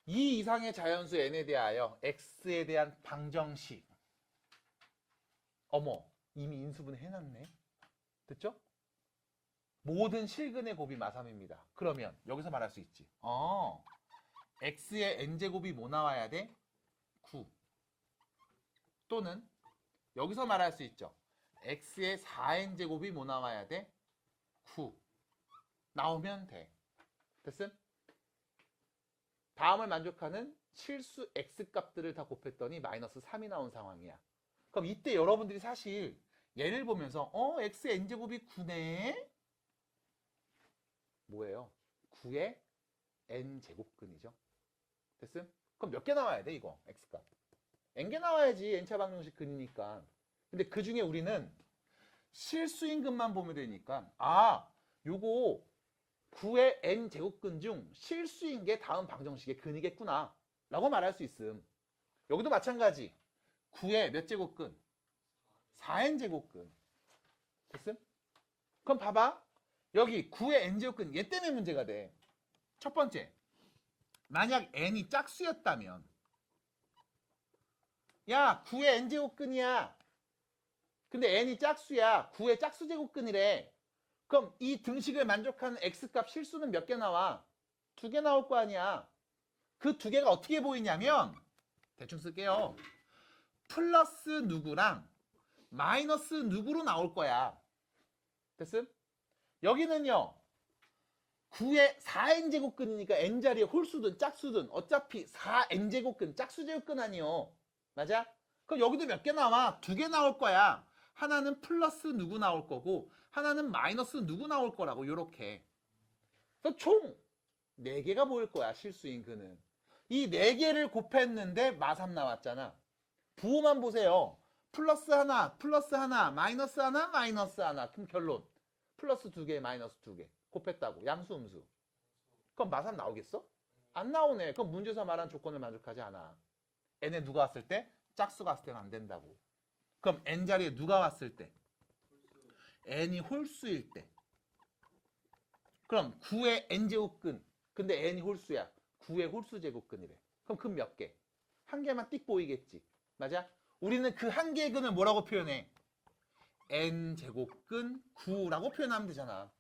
이 이상의 자연수 n에 대하여 x에 대한 방정식. 어머, 이미 인수분 해놨네. 됐죠? 모든 실근의 곱이 마삼입니다. 그러면 여기서 말할 수 있지. x의 n제곱이 뭐 나와야 돼? 9. 또는 여기서 말할 수 있죠. x의 4n제곱이 뭐 나와야 돼? 9. 나오면 돼. 됐음? 다음을 만족하는 실수 x값들을 다 곱했더니 마이너스 3이 나온 상황이야. 그럼 이때 여러분들이 사실 얘를 보면서 x의 n제곱이 9네? 뭐예요? 9의 n제곱근이죠. 됐음? 그럼 몇 개 나와야 돼 이거 x값? n개 나와야지 n차 방정식 근이니까. 근데 그 중에 우리는 실수인 근만 보면 되니까 요거 9의 n제곱근 중 실수인 게 다음 방정식의 근이겠구나 라고 말할 수 있음. 여기도 마찬가지. 9의 몇 제곱근? 4n제곱근. 됐음? 그럼 봐봐. 여기 9의 n제곱근 얘 때문에 문제가 돼. 첫 번째, 만약 n이 짝수였다면 야 9의 n제곱근이야. 근데 n이 짝수야. 9의 짝수제곱근이래. 그럼 이 등식을 만족하는 x값 실수는 몇 개 나와? 2개 나올 거 아니야. 그 2개가 어떻게 보이냐면 대충 쓸게요. 플러스 누구랑 마이너스 누구로 나올 거야. 됐음? 여기는요. 9의 4n제곱근이니까 n자리에 홀수든 짝수든 어차피 4n제곱근 짝수제곱근 아니요. 맞아? 그럼 여기도 몇 개 나와? 2개 나올 거야. 하나는 플러스 누구 나올 거고 하나는 마이너스 누구 나올 거라고 요렇게. 그래서 총 4개가 보일 거야. 실수인 근은. 이 4개를 곱했는데 마삼 나왔잖아. 부호만 보세요. 플러스 하나, 플러스 하나, 마이너스 하나, 마이너스 하나. 그럼 결론. 플러스 2개, 마이너스 2개. 곱했다고. 양수, 음수. 그럼 마삼 나오겠어? 안 나오네. 그럼 문제에서 말한 조건을 만족하지 않아. n에 누가 왔을 때? 짝수가 왔을 때는 안 된다고. 그럼 n자리에 누가 왔을 때? n이 홀수일 때. 그럼 9의 n제곱근. 근데 n이 홀수야. 9의 홀수제곱근이래. 그럼 근 몇 개? 한 개만 띡 보이겠지. 맞아? 우리는 그 한 개의 근을 뭐라고 표현해? n제곱근 9라고 표현하면 되잖아.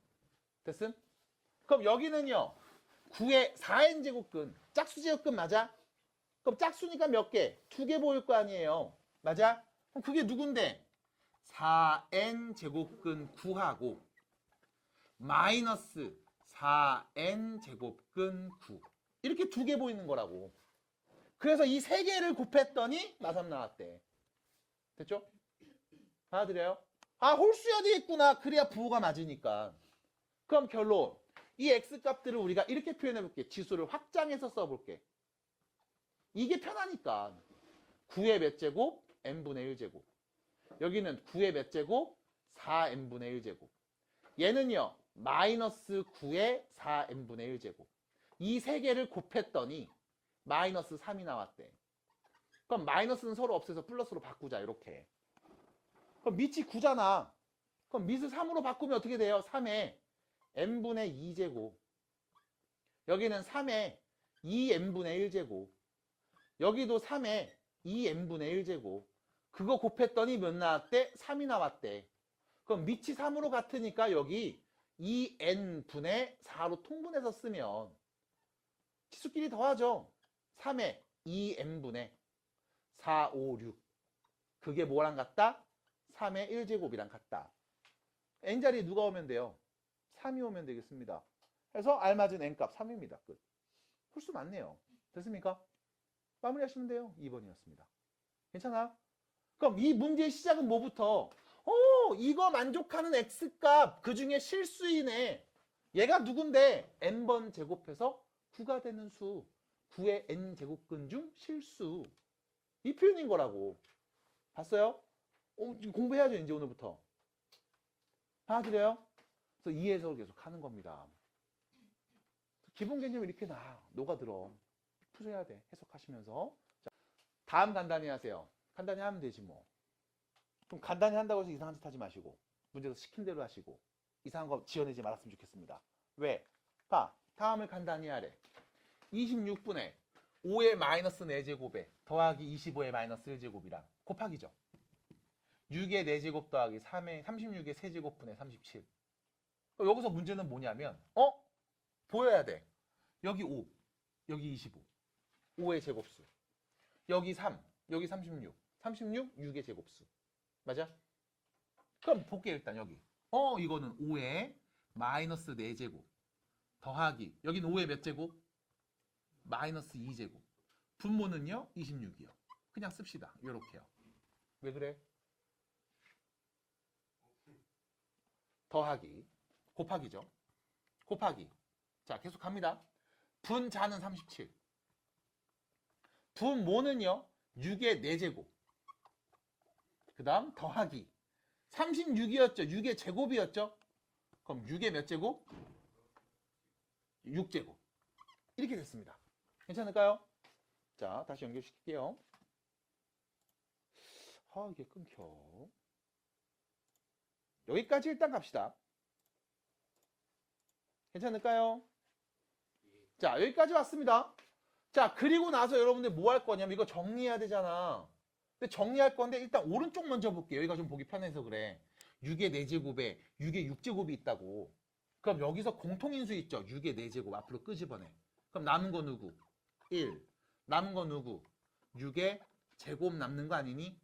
됐음? 그럼 여기는요. 9의 4n제곱근. 짝수제곱근 맞아? 그럼 짝수니까 몇 개? 2개 보일 거 아니에요. 맞아? 그럼 그게 누군데? 4n제곱근 9하고 마이너스 4n제곱근 9. 이렇게 2개 보이는 거라고. 그래서 이 3개를 곱했더니 마삼 나왔대. 됐죠? 알아들어요? 홀수여야 되겠구나. 그래야 부호가 맞으니까. 그럼 결론. 이 x값들을 우리가 이렇게 표현해볼게. 지수를 확장해서 써볼게. 이게 편하니까. 9의 몇 제곱? n분의 1제곱. 여기는 9의 몇 제곱? 4n분의 1제곱. 얘는요. 마이너스 9의 4n분의 1제곱. 이 3개를 곱했더니 마이너스 3이 나왔대. 그럼 마이너스는 서로 없애서 플러스로 바꾸자. 이렇게. 그럼 밑이 9잖아. 그럼 밑을 3으로 바꾸면 어떻게 돼요? 3에 n분의 2제곱. 여기는 3에 2n분의 1제곱. 여기도 3에 2n분의 1제곱. 그거 곱했더니 몇 나왔대? 3이 나왔대. 그럼 밑이 3으로 같으니까 여기 2n분의 4로 통분해서 쓰면 치수끼리 더하죠. 3에 2n분의 4, 5, 6. 그게 뭐랑 같다? 3의 1제곱이랑 같다. n자리에 누가 오면 돼요? 3이 오면 되겠습니다. 그래서 알맞은 n값 3입니다. 끝. 홀수 맞네요. 됐습니까? 마무리하시면 돼요. 2번이었습니다. 괜찮아? 그럼 이 문제의 시작은 뭐부터? 이거 만족하는 x값 그 중에 실수이네. 얘가 누군데? n번 제곱해서 9가 되는 수. 9의 n제곱근 중 실수. 이 표현인 거라고. 봤어요? 공부해야죠. 이제 오늘부터. 알아들어요? 그래서 이 해석을 계속 하는 겁니다. 기본 개념이 이렇게 녹아들어. 푸셔야 돼. 해석하시면서. 자, 다음 간단히 하세요. 간단히 하면 되지 뭐. 그럼 간단히 한다고 해서 이상한 짓 하지 마시고 문제에서 시킨 대로 하시고 이상한 거 지어내지 말았으면 좋겠습니다. 왜? 봐. 다음을 간단히 하래. 26분에 5의 마이너스 4제곱에 더하기 25의 마이너스 1제곱이랑 곱하기죠. 6의 4제곱 더하기 36의 세제곱분의 37. 여기서 문제는 뭐냐면 보여야 돼. 여기 5, 여기 25. 5의 제곱수. 여기 3, 여기 36. 36, 6의 제곱수. 맞아? 그럼 볼게 일단 여기. 이거는 5의 마이너스 4제곱 더하기 여긴 5의 몇 제곱? 마이너스 2제곱. 분모는요? 26이요. 그냥 씁시다. 요렇게요. 왜 그래? 더하기 곱하기죠. 곱하기. 자, 계속 갑니다. 분자는 37. 분모는요? 6의 4제곱. 그 다음 더하기. 36이었죠. 6의 제곱이었죠. 그럼 6의 몇 제곱? 6제곱. 이렇게 됐습니다. 괜찮을까요? 자, 다시 연결시킬게요. 이게 끊겨. 여기까지 일단 갑시다. 괜찮을까요? 자, 여기까지 왔습니다. 자, 그리고 나서 여러분들 뭐 할 거냐면 이거 정리해야 되잖아. 근데 정리할 건데 일단 오른쪽 먼저 볼게요. 여기가 좀 보기 편해서 그래. 6의 4제곱에 6의 6제곱이 있다고. 그럼 여기서 공통인수 있죠? 6의 4제곱 앞으로 끄집어내. 그럼 남은 거 누구? 1. 남은 거 누구? 6의 제곱 남는 거 아니니?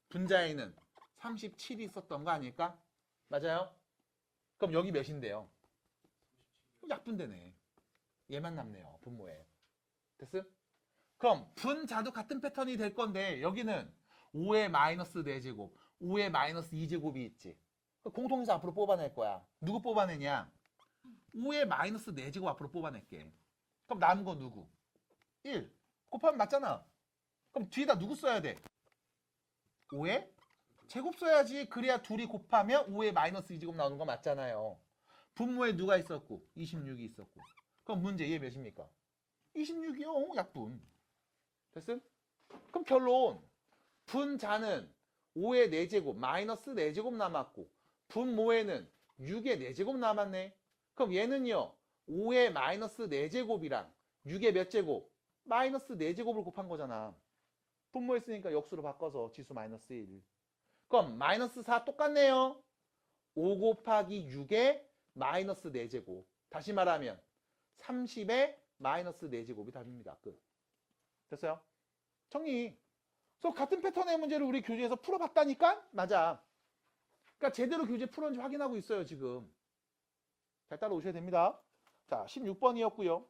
분자에는 37이 있었던 거 아닐까? 맞아요? 그럼 여기 몇인데요? 약분되네. 얘만 남네요. 분모에. 됐어? 그럼 분자도 같은 패턴이 될 건데 여기는 5의 마이너스 4제곱, 5의 마이너스 2제곱이 있지. 공통인수 앞으로 뽑아낼 거야. 누구 뽑아내냐? 5의 마이너스 4제곱 앞으로 뽑아낼게. 그럼 남은 거 누구? 1. 곱하면 맞잖아. 그럼 뒤에다 누구 써야 돼? 5의 제곱 써야지. 그래야 둘이 곱하면 5의 마이너스 2제곱 나오는 거 맞잖아요. 분모에 누가 있었고? 26이 있었고. 그럼 문제 얘 몇입니까? 26이요. 약분. 됐음? 그럼 결론. 분자는 5의 4제곱 마이너스 4제곱 남았고 분모에는 6의 4제곱 남았네. 그럼 얘는요. 5의 마이너스 4제곱이랑 6의 몇 제곱? 마이너스 4제곱을 곱한 거잖아. 분모에 쓰니까 역수로 바꿔서 지수 마이너스 1. 그럼 마이너스 4 똑같네요. 5 곱하기 6의 마이너스 4제곱. 다시 말하면 30의 마이너스 4제곱이 답입니다. 끝. 됐어요? 정리. 그래서 같은 패턴의 문제를 우리 교재에서 풀어봤다니까? 맞아. 그러니까 제대로 교재 풀었는지 확인하고 있어요, 지금. 잘 따라오셔야 됩니다. 자, 16번이었고요.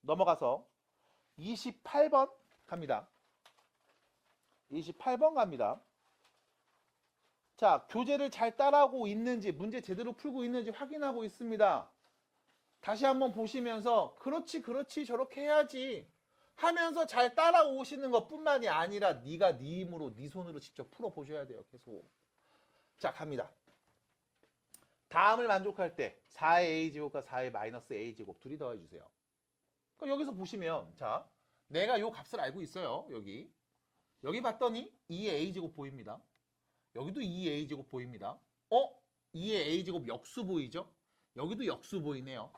넘어가서 28번 갑니다. 28번 갑니다. 자, 교재를 잘 따라오고 있는지, 문제 제대로 풀고 있는지 확인하고 있습니다. 다시 한번 보시면서 그렇지 저렇게 해야지 하면서 잘 따라오시는 것뿐만이 아니라 네가 네 힘으로 네 손으로 직접 풀어보셔야 돼요. 계속. 자, 갑니다. 다음을 만족할 때 4의 a제곱과 4의 마이너스 a제곱 둘이 더해주세요. 그럼 여기서 보시면 자, 내가 요 값을 알고 있어요. 여기 봤더니 2의 a제곱 보입니다. 여기도 2의 a제곱 보입니다. 2의 a제곱 역수 보이죠? 여기도 역수 보이네요.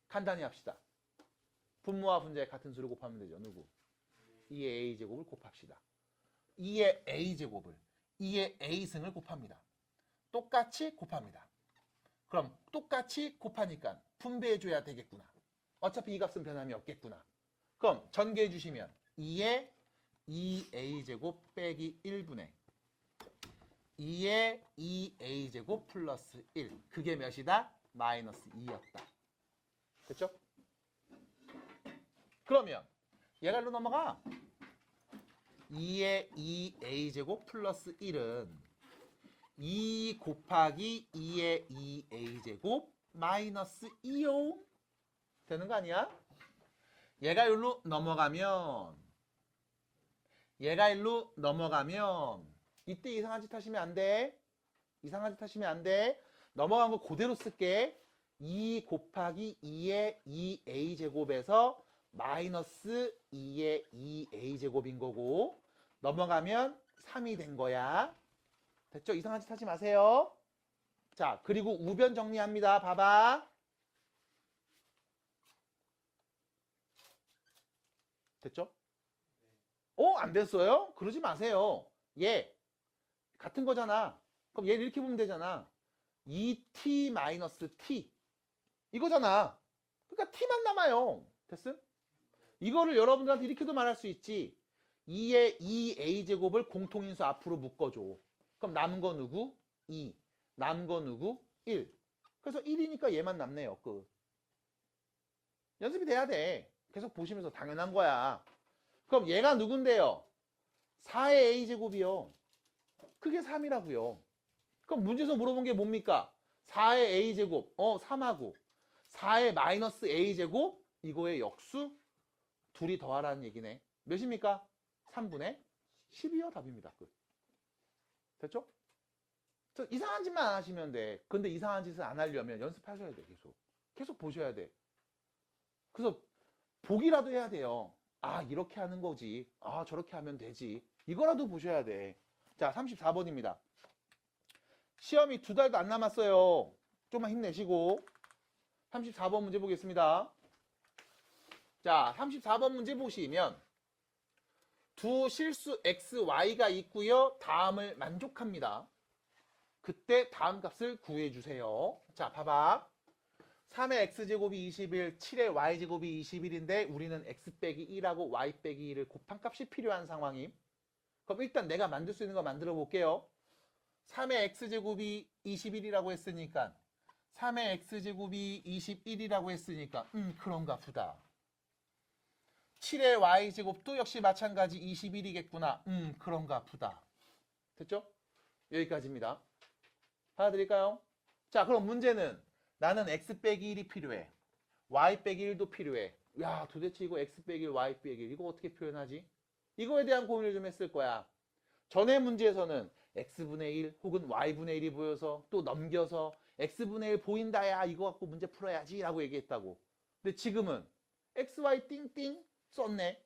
간단히 합시다. 분모와 분자의 같은 수를 곱하면 되죠. 누구? 2의 a제곱을 곱합시다. 2의 a제곱을 2의 a승을 곱합니다. 똑같이 곱합니다. 그럼 똑같이 곱하니까 분배해줘야 되겠구나. 어차피 이 값은 변함이 없겠구나. 그럼 전개해 주시면 2의 2a제곱 빼기 1분의 2의 2a제곱 플러스 1. 그게 몇이다? 마이너스 2였다. 됐죠? 그러면 얘가 일로 넘어가. 2의 2a제곱 플러스 1은 2 곱하기 2의 2a제곱 마이너스 2요. 되는 거 아니야? 얘가 일로 넘어가면 이때 이상한 짓 하시면 안 돼. 이상한 짓 하시면 안 돼. 넘어간 거 그대로 쓸게. 2 곱하기 2의 2a제곱에서 마이너스 2의 2a제곱인 거고 넘어가면 3이 된 거야. 됐죠? 이상한 짓 하지 마세요. 자, 그리고 우변 정리합니다. 봐봐. 됐죠? 안 됐어요? 그러지 마세요. 얘 같은 거잖아. 그럼 얘를 이렇게 보면 되잖아. 2t-t 이거잖아. 그러니까 t만 남아요. 됐음? 이거를 여러분들한테 이렇게도 말할 수 있지. 2의 2a제곱을 공통인수 앞으로 묶어줘. 그럼 남은 거 누구? 2. 남은 거 누구? 1. 그래서 1이니까 얘만 남네요. 끝. 연습이 돼야 돼. 계속 보시면서 당연한 거야. 그럼 얘가 누군데요? 4의 a제곱이요. 그게 3이라고요. 그럼 문제에서 물어본 게 뭡니까? 4의 a제곱, 3하고 4의 마이너스 a제곱, 이거의 역수 둘이 더하라는 얘기네. 몇입니까? 3분의 12요. 답입니다. 끝. 됐죠? 이상한 짓만 안 하시면 돼. 근데 이상한 짓을 안 하려면 연습하셔야 돼. 계속 보셔야 돼. 그래서 보기라도 해야 돼요. 아, 이렇게 하는 거지. 아, 저렇게 하면 되지. 이거라도 보셔야 돼. 자, 34번입니다. 시험이 2달도 안 남았어요. 좀만 힘내시고 34번 문제 보겠습니다. 자, 34번 문제 보시면 두 실수 x, y가 있고요. 다음을 만족합니다. 그때 다음 값을 구해주세요. 자, 봐봐. 3의 x제곱이 21, 7의 y제곱이 21인데 우리는 x 빼기 1하고 y 빼기 1을 곱한 값이 필요한 상황임. 그럼 일단 내가 만들 수 있는 거 만들어 볼게요. 3의 x제곱이 21이라고 했으니까 3의 x제곱이 21이라고 했으니까 그런가 보다. 7의 y제곱도 역시 마찬가지 21이겠구나. 그런가 보다. 됐죠? 여기까지입니다. 하나 드릴까요? 자, 그럼 문제는 나는 x 빼기 1이 필요해. y 빼기 1도 필요해. 야, 도대체 이거 x 빼기 1, y 빼기 1 이거 어떻게 표현하지? 이거에 대한 고민을 좀 했을 거야. 전에 문제에서는 x분의 1 혹은 y분의 1이 보여서 또 넘겨서 x분의 1 보인다야 이거 갖고 문제 풀어야지 라고 얘기했다고. 근데 지금은 xy 띵띵 썼네.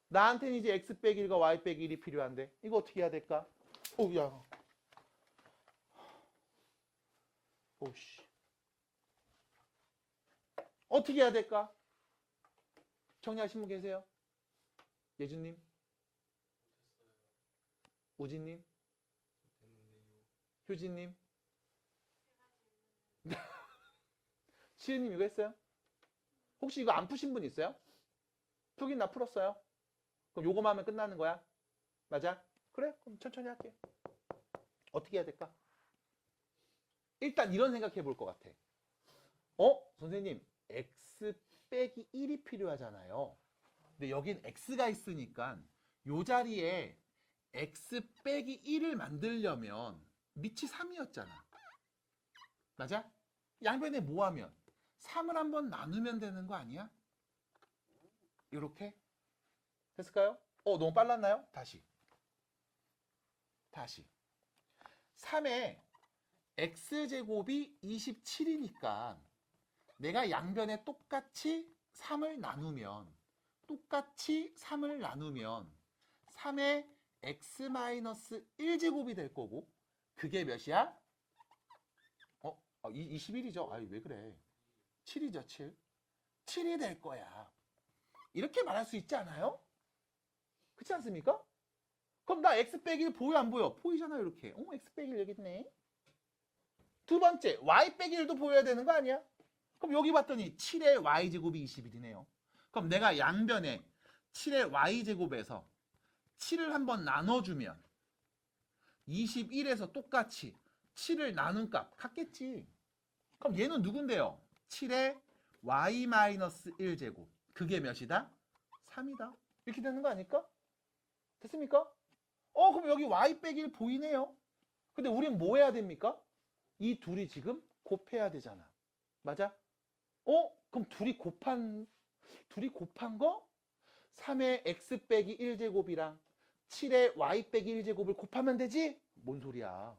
나한테는 이제 x 빼기 1과 y 빼기 1이 필요한데 이거 어떻게 해야 될까? 야. 오씨. 어떻게 해야 될까? 정리하신 분 계세요? 예준님? 우진님? 효진님? 시은님 이거 했어요? 혹시 이거 안 푸신 분 있어요? 풀긴 나 풀었어요. 그럼 요거만 하면 끝나는 거야? 맞아? 그래? 그럼 천천히 할게. 어떻게 해야 될까? 일단 이런 생각해 볼 것 같아. 선생님 x 빼기 1이 필요하잖아요. 근데 여긴 x가 있으니까 요 자리에 x 빼기 1을 만들려면 밑이 3이었잖아. 맞아? 양변에 뭐 하면? 3을 한번 나누면 되는 거 아니야? 이렇게? 됐을까요? 너무 빨랐나요? 다시. 3에 x제곱이 27이니까 내가 양변에 똑같이 3을 나누면 3의 x-1제곱이 될 거고 그게 몇이야? 21이죠. 아이 왜 그래. 7이죠. 7이 될 거야. 이렇게 말할 수 있지 않아요? 그렇지 않습니까? 그럼 나 x 빼기 1 보여 안 보여? 보이잖아요. 이렇게. x 빼기 1 여기 있네. 두 번째 y 빼기 1도 보여야 되는 거 아니야? 그럼 여기 봤더니 7의 y제곱이 21이네요. 그럼 내가 양변에 7의 y제곱에서 7을 한번 나눠주면 21에서 똑같이 7을 나눈 값 같겠지. 그럼 얘는 누군데요? 7의 y-1제곱. 그게 몇이다? 3이다. 이렇게 되는 거 아닐까? 됐습니까? 그럼 여기 y 빼기 1 보이네요. 근데 우린 뭐 해야 됩니까? 이 둘이 지금 곱해야 되잖아. 맞아? 그럼 둘이 곱한 거? 3의 x 빼기 1제곱이랑 7의 y 빼기 1제곱을 곱하면 되지? 뭔 소리야.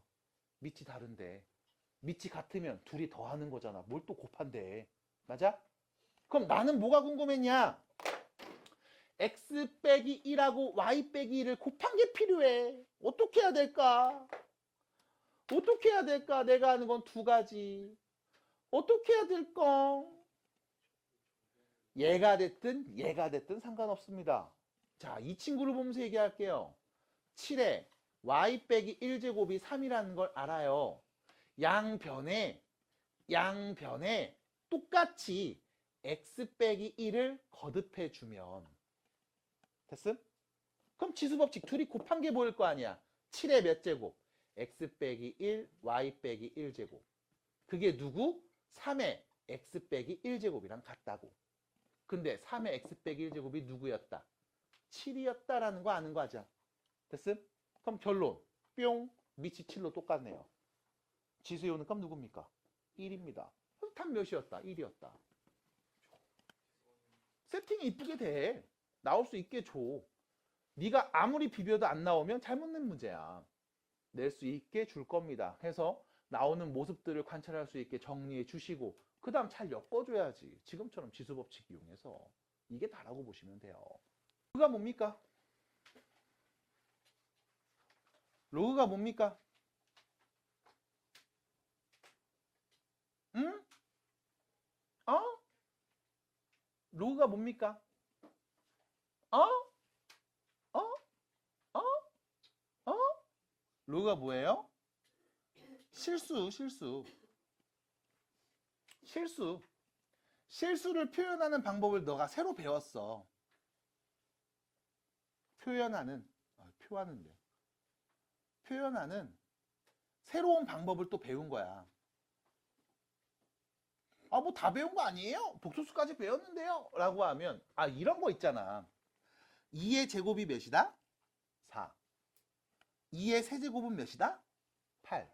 밑이 다른데. 밑이 같으면 둘이 더하는 거잖아. 뭘 또 곱한대. 맞아? 그럼 나는 뭐가 궁금했냐? x 빼기 1하고 y 빼기 1을 곱한 게 필요해. 어떻게 해야 될까? 내가 아는 건 두 가지. 어떻게 해야 될까? 얘가 됐든 상관없습니다. 자, 이 친구를 보면서 얘기할게요. 7에 y 빼기 1제곱이 3이라는 걸 알아요. 양변에 똑같이 x 빼기 1을 거듭해주면 됐음? 그럼 지수법칙 둘이 곱한 게 보일 거 아니야. 7의 몇 제곱? x 빼기 1, y 빼기 1제곱. 그게 누구? 3의 x 빼기 1제곱이랑 같다고. 근데 3의 x 빼기 1제곱이 누구였다? 7이었다라는 거 아는 거 하자. 됐음? 그럼 결론. 뿅. 밑이 7로 똑같네요. 지수의 오는 값 누굽니까? 1입니다. 답 몇이었다? 1이었다. 세팅이 이쁘게 돼. 나올 수 있게 줘. 네가 아무리 비벼도 안 나오면 잘못 낸 문제야. 낼 수 있게 줄 겁니다. 해서 나오는 모습들을 관찰할 수 있게 정리해 주시고 그 다음 잘 엮어줘야지. 지금처럼 지수법칙 이용해서. 이게 다라고 보시면 돼요. 로그가 뭡니까? 로그가 뭡니까? 응? 어? 로그가 뭡니까? 어? 어? 어? 어? 로그가 뭐예요? 실수를 표현하는 방법을 너가 새로 배웠어. 표현하는 새로운 방법을 또 배운 거야. 아, 뭐 다 배운 거 아니에요? 복소수까지 배웠는데요? 라고 하면 이런 거 있잖아. 2의 제곱이 몇이다? 4. 2의 세제곱은 몇이다? 8.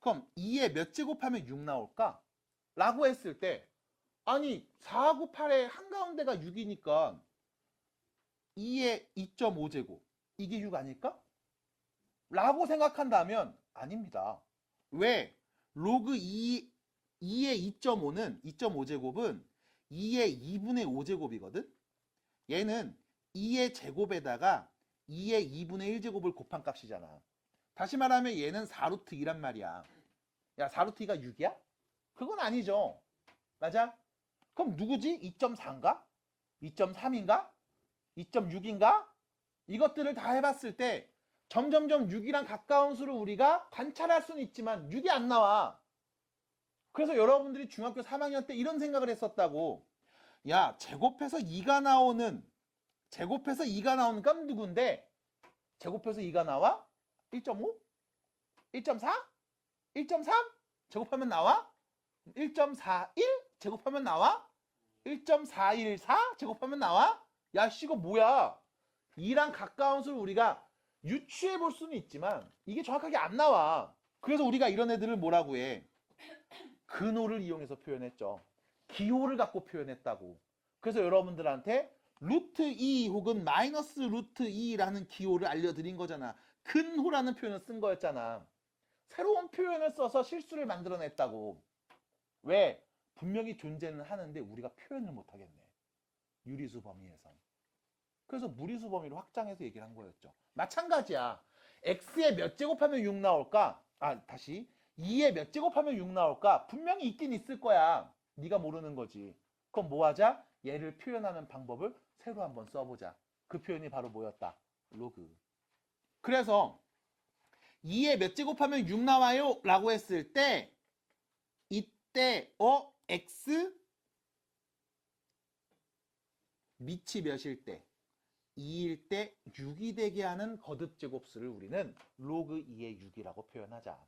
그럼 2의 몇 제곱하면 6 나올까? 라고 했을 때 아니 4하고 8의 한가운데가 6이니까 2의 2.5제곱 이게 6 아닐까? 라고 생각한다면 아닙니다. 왜? 로그 2의 2.5는 2.5제곱은 2의 2분의 5제곱이거든? 얘는 2의 제곱에다가 2의 2분의 1제곱을 곱한 값이잖아. 다시 말하면 얘는 4루트 2란 말이야. 야, 4루트 2가 6이야? 그건 아니죠. 맞아? 그럼 누구지? 2.4인가? 2.3인가? 2.6인가? 이것들을 다 해봤을 때 점점점 6이랑 가까운 수를 우리가 관찰할 수는 있지만 6이 안 나와. 그래서 여러분들이 중학교 3학년 때 이런 생각을 했었다고. 야, 제곱해서 2가 나오는 건 누군데? 제곱해서 2가 나와? 1.5? 1.4? 1.3? 제곱하면 나와? 1.41? 제곱하면 나와? 1.414? 제곱하면 나와? 야, 씨, 이거 뭐야? 2랑 가까운 수를 우리가 유추해 볼 수는 있지만 이게 정확하게 안 나와. 그래서 우리가 이런 애들을 뭐라고 해? 근호를 이용해서 표현했죠. 기호를 갖고 표현했다고. 그래서 여러분들한테 루트 2 혹은 마이너스 루트 2라는 기호를 알려드린 거잖아. 근호라는 표현을 쓴 거였잖아. 새로운 표현을 써서 실수를 만들어냈다고. 왜? 분명히 존재는 하는데 우리가 표현을 못하겠네. 유리수 범위에서. 그래서 무리수 범위를 확장해서 얘기를 한 거였죠. 마찬가지야. x에 몇 제곱하면 6 나올까? 2에 몇 제곱하면 6 나올까? 분명히 있긴 있을 거야. 네가 모르는 거지. 그럼 뭐 하자? 얘를 표현하는 방법을 새로 한번 써보자. 그 표현이 바로 뭐였다? 로그. 그래서 2에 몇 제곱하면 6 나와요? 라고 했을 때 이때 x 밑이 몇일 때? 2일 때 6이 되게 하는 거듭제곱수를 우리는 로그 2의 6이라고 표현하자.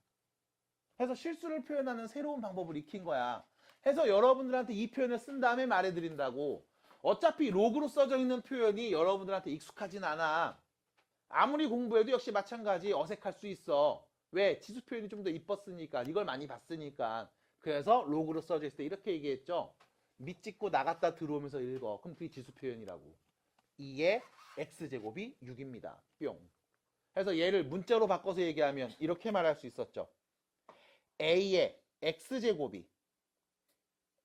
해서 실수를 표현하는 새로운 방법을 익힌 거야. 해서 여러분들한테 이 표현을 쓴 다음에 말해드린다고. 어차피 로그로 써져 있는 표현이 여러분들한테 익숙하진 않아. 아무리 공부해도 역시 마찬가지 어색할 수 있어. 왜? 지수 표현이 좀 더 이뻤으니까. 이걸 많이 봤으니까. 그래서 로그로 써져 있을 때 이렇게 얘기했죠. 밑 찍고 나갔다 들어오면서 읽어. 그럼 그게 지수 표현이라고. 2의 x제곱이 6입니다. 뿅. 그래서 얘를 문자로 바꿔서 얘기하면 이렇게 말할 수 있었죠. a의 x제곱이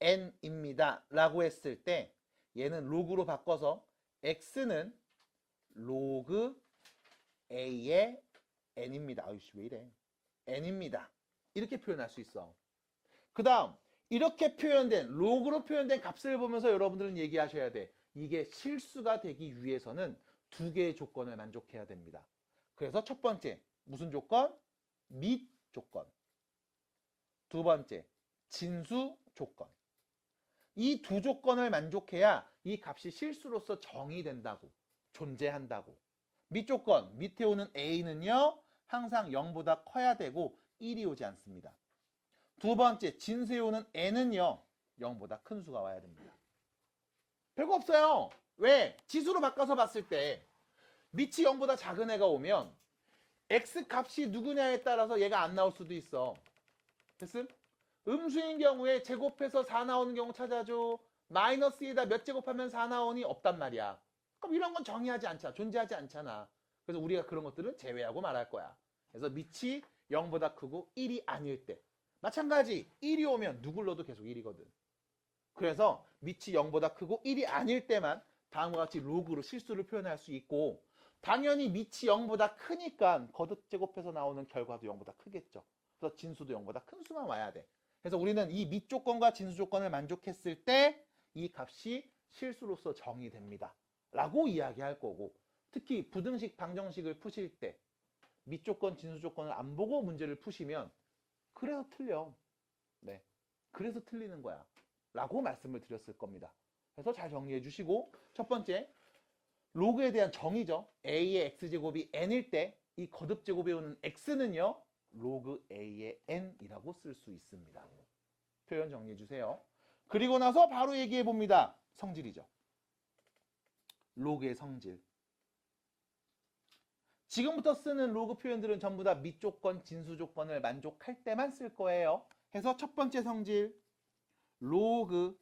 n입니다. 라고 했을 때 얘는 로그로 바꿔서 x는 로그 a의 n입니다. 아유씨 왜 이래. n입니다. 이렇게 표현할 수 있어. 그 다음 이렇게 표현된 로그로 표현된 값을 보면서 여러분들은 얘기하셔야 돼. 이게 실수가 되기 위해서는 두 개의 조건을 만족해야 됩니다. 그래서 첫 번째 무슨 조건? 및 조건. 두 번째 진수 조건. 이 두 조건을 만족해야 이 값이 실수로서 정의된다고, 존재한다고. 및 조건, 밑에 오는 a는요 항상 0보다 커야 되고 1이 오지 않습니다. 두 번째 진수에 오는 n은요 0보다 큰 수가 와야 됩니다. 별거 없어요. 왜? 지수로 바꿔서 봤을 때 밑이 0보다 작은 애가 오면 x 값이 누구냐에 따라서 얘가 안 나올 수도 있어. 됐음? 음수인 경우에 제곱해서 4 나오는 경우 찾아줘. 마이너스에다 몇 제곱하면 4 나오니? 없단 말이야. 그럼 이런 건 정의하지 않잖아. 존재하지 않잖아. 그래서 우리가 그런 것들은 제외하고 말할 거야. 그래서 밑이 0보다 크고 1이 아닐 때. 마찬가지 1이 오면 누굴 넣어도 계속 1이거든. 그래서 밑이 0보다 크고 1이 아닐 때만 다음과 같이 로그로 실수를 표현할 수 있고, 당연히 밑이 0보다 크니까 거듭 제곱해서 나오는 결과도 0보다 크겠죠. 그래서 진수도 0보다 큰 수만 와야 돼. 그래서 우리는 이 밑 조건과 진수 조건을 만족했을 때 이 값이 실수로서 정의됩니다. 라고 이야기할 거고, 특히 부등식, 방정식을 푸실 때 밑 조건, 진수 조건을 안 보고 문제를 푸시면 그래서 틀려. 네, 그래서 틀리는 거야. 라고 말씀을 드렸을 겁니다. 그래서 잘 정리해 주시고, 첫 번째 로그에 대한 정의죠. a의 x제곱이 n일 때 이 거듭 제곱에 오는 x는요 로그 a의 n이라고 쓸 수 있습니다. 표현 정리해 주세요. 그리고 나서 바로 얘기해 봅니다. 성질이죠. 로그의 성질. 지금부터 쓰는 로그 표현들은 전부 다 밑 조건, 진수 조건을 만족할 때만 쓸 거예요. 해서 첫 번째 성질 로그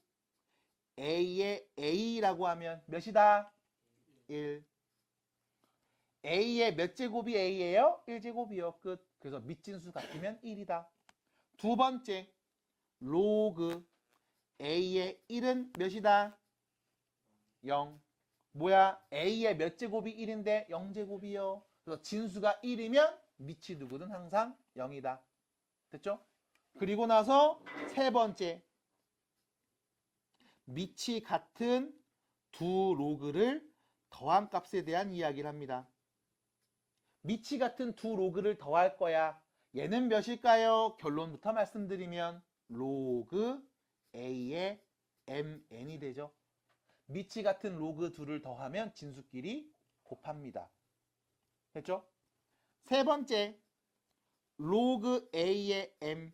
a의 a라고 하면 몇이다? 1. a의 몇 제곱이 a예요? 1제곱이요. 끝. 그래서 밑진수 같으면 1이다. 두 번째 로그 a의 1은 몇이다? 0. 뭐야? a의 몇 제곱이 1인데 0제곱이요. 그래서 진수가 1이면 밑이 누구든 항상 0이다. 됐죠? 그리고 나서 세 번째 밑이 같은 두 로그를 더한 값에 대한 이야기를 합니다. 밑이 같은 두 로그를 더할 거야. 얘는 몇일까요? 결론부터 말씀드리면 로그 a의 mn이 되죠. 밑이 같은 로그 둘을 더하면 진수끼리 곱합니다. 됐죠? 세 번째 로그 a의 m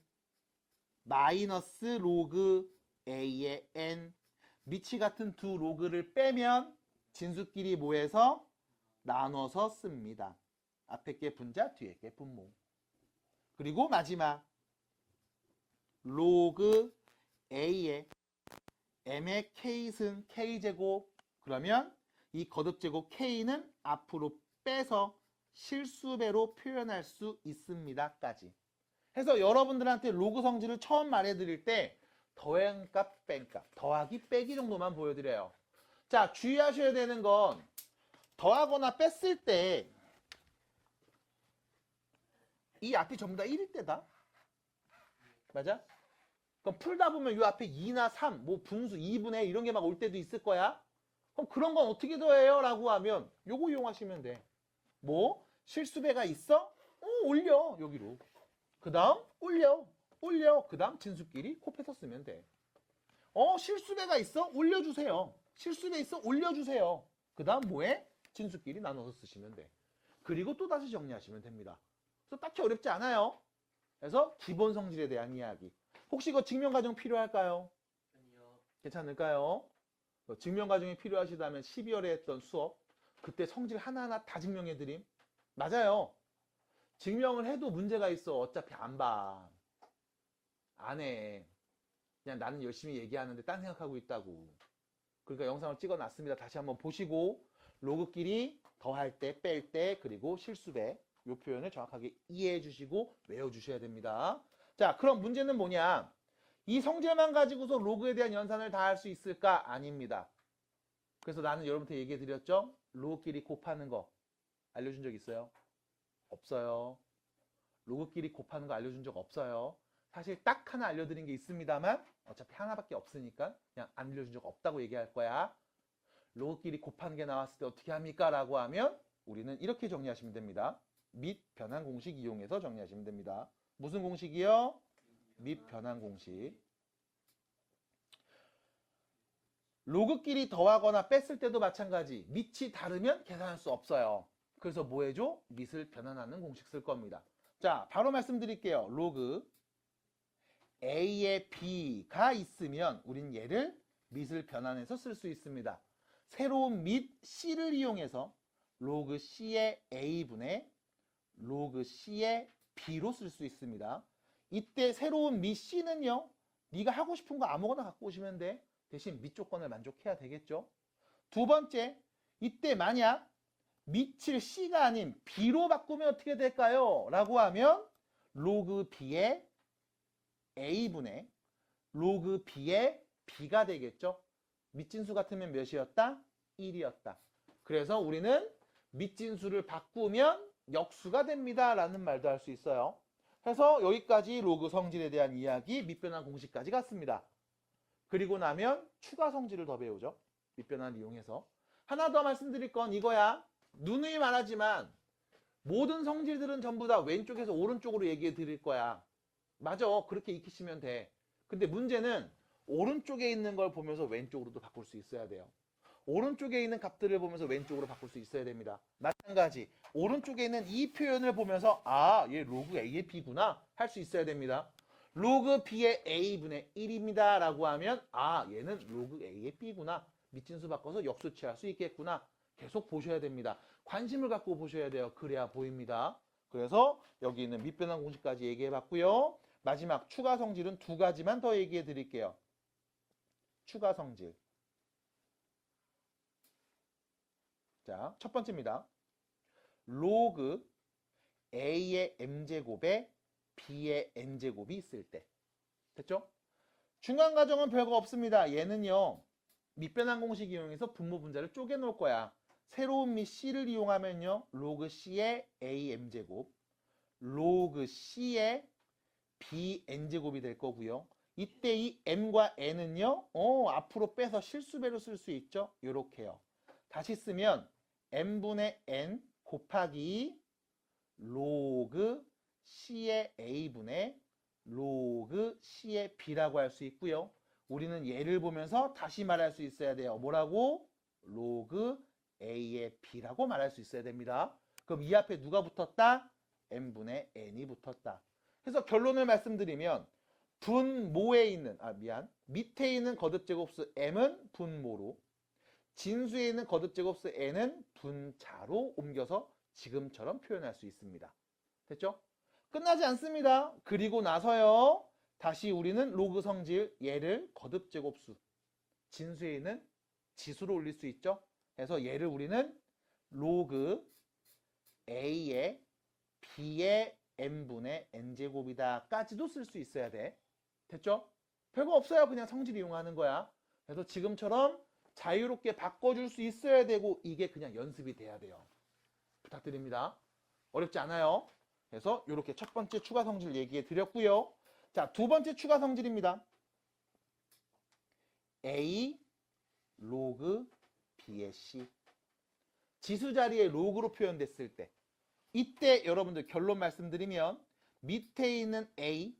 마이너스 로그 a의 n. 밑이 같은 두 로그를 빼면 진수끼리 뭐해서 나눠서 씁니다. 앞에 게 분자, 뒤에 게 분모. 그리고 마지막 로그 a의 m의 k승 k제곱. 그러면 이 거듭제곱 k는 앞으로 빼서 실수배로 표현할 수 있습니다까지. 해서 여러분들한테 로그 성질을 처음 말해드릴 때 더한값, 뺀값, 더하기, 빼기 정도만 보여드려요. 자, 주의하셔야 되는 건 더하거나 뺐을 때 이 앞이 전부 다 1일 때다. 맞아? 그럼 풀다 보면 이 앞에 2나 3, 뭐 분수, 2분의 이런 게 막 올 때도 있을 거야. 그럼 그런 건 어떻게 더해요? 라고 하면 요거 이용하시면 돼. 뭐? 실수배가 있어? 올려. 여기로. 그 다음 올려. 그 다음 진수끼리 곱해서 쓰면 돼. 실수배가 있어? 올려주세요. 실수배 있어? 올려주세요. 그 다음 뭐해? 진수끼리 나눠서 쓰시면 돼. 그리고 또 다시 정리하시면 됩니다. 그래서 딱히 어렵지 않아요. 그래서 기본 성질에 대한 이야기. 혹시 이거 증명과정 필요할까요? 아니요. 괜찮을까요? 증명과정이 필요하시다면 12월에 했던 수업 그때 성질 하나하나 다 증명해드림. 맞아요. 증명을 해도 문제가 있어. 어차피 안 봐. 안 해. 그냥 나는 열심히 얘기하는데 딴 생각하고 있다고. 그러니까 영상을 찍어놨습니다. 다시 한번 보시고 로그끼리 더할 때, 뺄 때, 그리고 실수배 이 표현을 정확하게 이해해 주시고 외워 주셔야 됩니다. 자, 그럼 문제는 뭐냐? 이 성질만 가지고서 로그에 대한 연산을 다 할 수 있을까? 아닙니다. 그래서 나는 여러분한테 얘기해 드렸죠? 로그끼리 곱하는 거 알려준 적 있어요? 없어요. 로그끼리 곱하는 거 알려준 적 없어요. 사실 딱 하나 알려드린 게 있습니다만 어차피 하나밖에 없으니까 그냥 안 알려준 적 없다고 얘기할 거야. 로그끼리 곱한 게 나왔을 때 어떻게 합니까? 라고 하면 우리는 이렇게 정리하시면 됩니다. 및 변환 공식 이용해서 정리하시면 됩니다. 무슨 공식이요? 및 변환 공식. 로그끼리 더하거나 뺐을 때도 마찬가지. 밑이 다르면 계산할 수 없어요. 그래서 뭐 해줘? 밑을 변환하는 공식 쓸 겁니다. 자, 바로 말씀드릴게요. 로그 A에 B가 있으면 우린 얘를 밑을 변환해서 쓸 수 있습니다. 새로운 밑 C를 이용해서 로그 C의 A분의 로그 C의 B로 쓸 수 있습니다. 이때 새로운 밑 C는요. 네가 하고 싶은 거 아무거나 갖고 오시면 돼. 대신 밑 조건을 만족해야 되겠죠. 두 번째, 이때 만약 밑을 C가 아닌 B로 바꾸면 어떻게 될까요? 라고 하면 로그 B의 A분의 로그 B의 B가 되겠죠. 밑진수 같으면 몇이었다? 1이었다. 그래서 우리는 밑진수를 바꾸면 역수가 됩니다. 라는 말도 할 수 있어요. 그래서 여기까지 로그 성질에 대한 이야기, 밑변환 공식까지 갔습니다. 그리고 나면 추가 성질을 더 배우죠. 밑변환을 이용해서. 하나 더 말씀드릴 건 이거야. 누누이 말하지만 모든 성질들은 전부 다 왼쪽에서 오른쪽으로 얘기해 드릴 거야. 맞아. 그렇게 익히시면 돼. 근데 문제는 오른쪽에 있는 걸 보면서 왼쪽으로도 바꿀 수 있어야 돼요. 오른쪽에 있는 값들을 보면서 왼쪽으로 바꿀 수 있어야 됩니다. 마찬가지. 오른쪽에 있는 이 표현을 보면서 아, 얘 로그 A의 B구나 할 수 있어야 됩니다. 로그 B의 A분의 1입니다. 라고 하면 아, 얘는 로그 A의 B구나. 밑진수 바꿔서 역수 취할 수 있겠구나. 계속 보셔야 됩니다. 관심을 갖고 보셔야 돼요. 그래야 보입니다. 그래서 여기 있는 밑변환 공식까지 얘기해 봤고요. 마지막 추가 성질은 두 가지만 더 얘기해 드릴게요. 추가 성질. 자, 첫 번째입니다. 로그 A의 m제곱에 B의 n제곱이 있을 때. 됐죠? 중간 과정은 별거 없습니다. 얘는요. 밑변환 공식 이용해서 분모 분자를 쪼개 놓을 거야. 새로운 밑 C를 이용하면요. 로그 C의 AM제곱, 로그 C의 BN제곱이 될 거고요. 이때 이 M과 N은요. 앞으로 빼서 실수배로 쓸 수 있죠. 요렇게요. 다시 쓰면 M분의 N 곱하기 로그 C의 A분의 로그 C의 B라고 할 수 있고요. 우리는 얘를 보면서 다시 말할 수 있어야 돼요. 뭐라고? 로그 A의 B라고 말할 수 있어야 됩니다. 그럼 이 앞에 누가 붙었다? M분의 N이 붙었다. 그래서 결론을 말씀드리면 분모에 있는, 밑에 있는 거듭제곱수 M은 분모로, 진수에 있는 거듭제곱수 N은 분자로 옮겨서 지금처럼 표현할 수 있습니다. 됐죠? 끝나지 않습니다. 그리고 나서요. 다시 우리는 로그 성질 얘를 거듭제곱수 진수에 있는 지수로 올릴 수 있죠. 그래서 얘를 우리는 로그 A의 B의 n분의 n제곱이다 까지도 쓸 수 있어야 돼. 됐죠? 별거 없어요. 그냥 성질 이용하는 거야. 그래서 지금처럼 자유롭게 바꿔줄 수 있어야 되고 이게 그냥 연습이 돼야 돼요. 부탁드립니다. 어렵지 않아요. 그래서 이렇게 첫 번째 추가 성질 얘기해 드렸고요. 자, 두 번째 추가 성질입니다. A 로그 B의 C. 지수 자리에 로그로 표현됐을 때 이때 여러분들 결론 말씀드리면 밑에 있는 A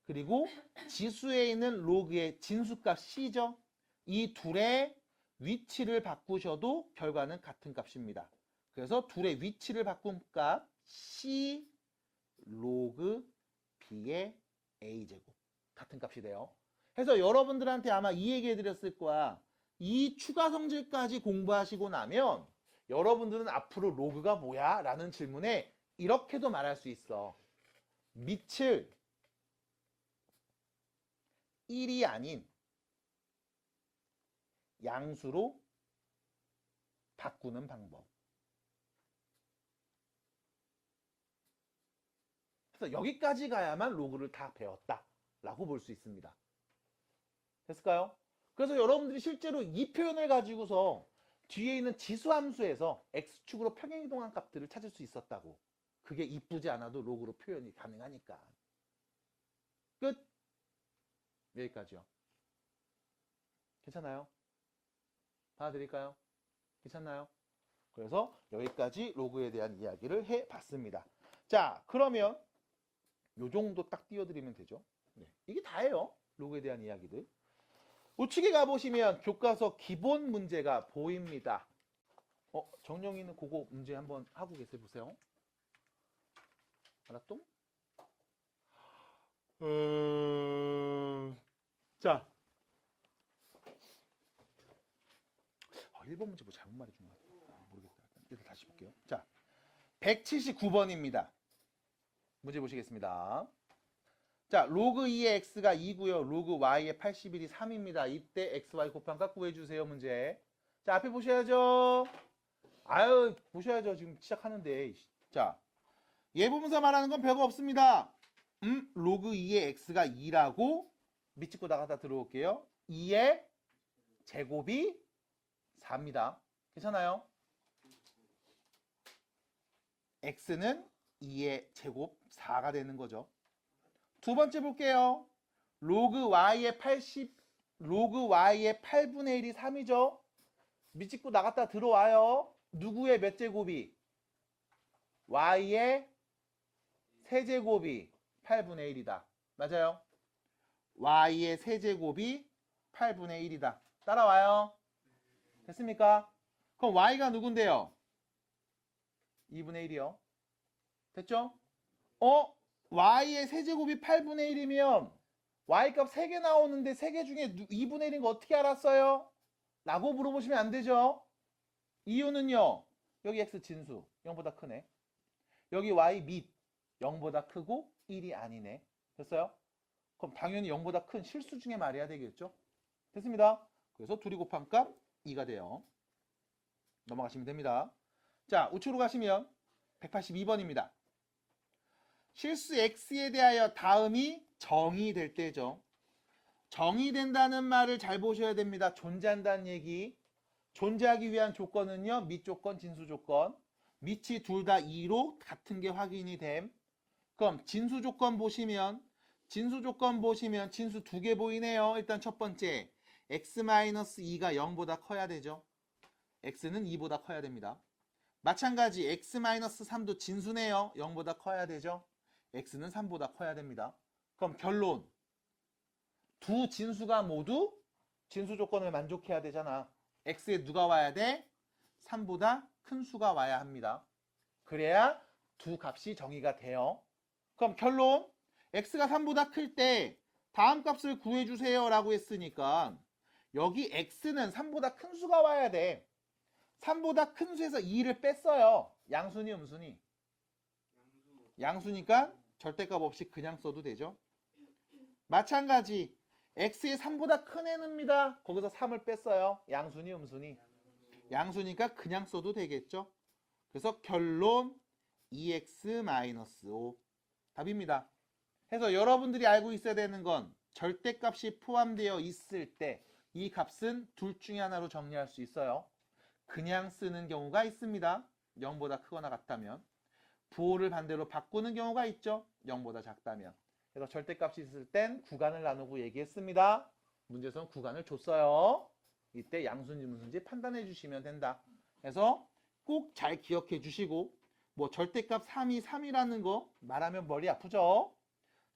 그리고 지수에 있는 로그의 진수값 C죠. 이 둘의 위치를 바꾸셔도 결과는 같은 값입니다. 그래서 둘의 위치를 바꾼 값 C 로그 B의 A제곱 같은 값이 돼요. 그래서 여러분들한테 아마 이 얘기 해드렸을 거야. 이 추가 성질까지 공부하시고 나면 여러분들은 앞으로 로그가 뭐야? 라는 질문에 이렇게도 말할 수 있어. 밑을 1이 아닌 양수로 바꾸는 방법. 그래서 여기까지 가야만 로그를 다 배웠다 라고 볼 수 있습니다. 됐을까요? 그래서 여러분들이 실제로 이 표현을 가지고서 뒤에 있는 지수함수에서 x축으로 평행이동한 값들을 찾을 수 있었다고. 그게 이쁘지 않아도 로그로 표현이 가능하니까. 끝. 여기까지요. 괜찮나요? 받아들일까요? 괜찮나요? 그래서 여기까지 로그에 대한 이야기를 해봤습니다. 자, 그러면 요 정도 딱 띄워드리면 되죠. 네, 이게 다예요. 로그에 대한 이야기들. 우측에 가보시면 교과서 기본 문제가 보입니다. 정영이는 그거 문제 한번 하고 계세요. 보세요. 알았똥? 자, 1번 문제 뭐 잘못 말해준 것 같아. 모르겠다. 일단 다시 볼게요. 자, 179번입니다. 문제 보시겠습니다. 자, 로그 2의 x가 2고요. 로그 y의 81이 3입니다. 이때 x, y 곱한값 구해주세요. 문제. 자, 앞에 보셔야죠. 아유, 보셔야죠. 지금 시작하는데. 자, 예보문사 말하는 건 별거 없습니다. 로그 2의 x가 2라고 밑짚고 나가다 들어올게요. 2의 제곱이 4입니다. 괜찮아요? x는 2의 제곱 4가 되는 거죠. 두 번째 볼게요. 로그 y의 8분의 1이 3이죠. 밑짚고 나갔다 들어와요. 누구의 몇 제곱이? y의 세제곱이 8분의 1이다. 맞아요? y의 세제곱이 8분의 1이다. 따라와요. 됐습니까? 그럼 y가 누군데요? 2분의 1이요. 됐죠? y의 세제곱이 8분의 1이면 y값 3개 나오는데 3개 중에 2분의 1인 거 어떻게 알았어요? 라고 물어보시면 안 되죠. 이유는요. 여기 x 진수 0보다 크네. 여기 y 밑 0보다 크고 1이 아니네. 됐어요? 그럼 당연히 0보다 큰 실수 중에 말해야 되겠죠. 됐습니다. 그래서 둘이 곱한 값 2가 돼요. 넘어가시면 됩니다. 자, 우측으로 가시면 182번입니다. 실수 x에 대하여 다음이 정의될 때죠. 정의된다는 말을 잘 보셔야 됩니다. 존재한다는 얘기. 존재하기 위한 조건은요. 밑조건, 진수조건. 밑이 둘 다 2로 같은 게 확인이 됨. 그럼 진수조건 보시면 진수 두 개 보이네요. 일단 첫 번째 x-2가 0보다 커야 되죠. x는 2보다 커야 됩니다. 마찬가지 x-3도 진수네요. 0보다 커야 되죠. x는 3보다 커야 됩니다. 그럼 결론. 두 진수가 모두 진수 조건을 만족해야 되잖아. x에 누가 와야 돼? 3보다 큰 수가 와야 합니다. 그래야 두 값이 정의가 돼요. 그럼 결론. x가 3보다 클 때 다음 값을 구해주세요 라고 했으니까 여기 x는 3보다 큰 수가 와야 돼. 3보다 큰 수에서 2를 뺐어요. 양수니 음수니? 양수니까 절대값 없이 그냥 써도 되죠. 마찬가지 x의 3보다 큰 애는입니다. 거기서 3을 뺐어요. 양수니 음수니? 양수니까 그냥 써도 되겠죠. 그래서 결론 2x-5 답입니다. 해서 여러분들이 알고 있어야 되는 건 절대값이 포함되어 있을 때 이 값은 둘 중에 하나로 정리할 수 있어요. 그냥 쓰는 경우가 있습니다. 0보다 크거나 같다면. 부호를 반대로 바꾸는 경우가 있죠. 0보다 작다면. 그래서 절대값이 있을 땐 구간을 나누고 얘기했습니다. 문제에서는 구간을 줬어요. 이때 양수인지 무슨지 판단해 주시면 된다. 그래서 꼭 잘 기억해 주시고 뭐 절대값 3이 3이라는 거 말하면 머리 아프죠?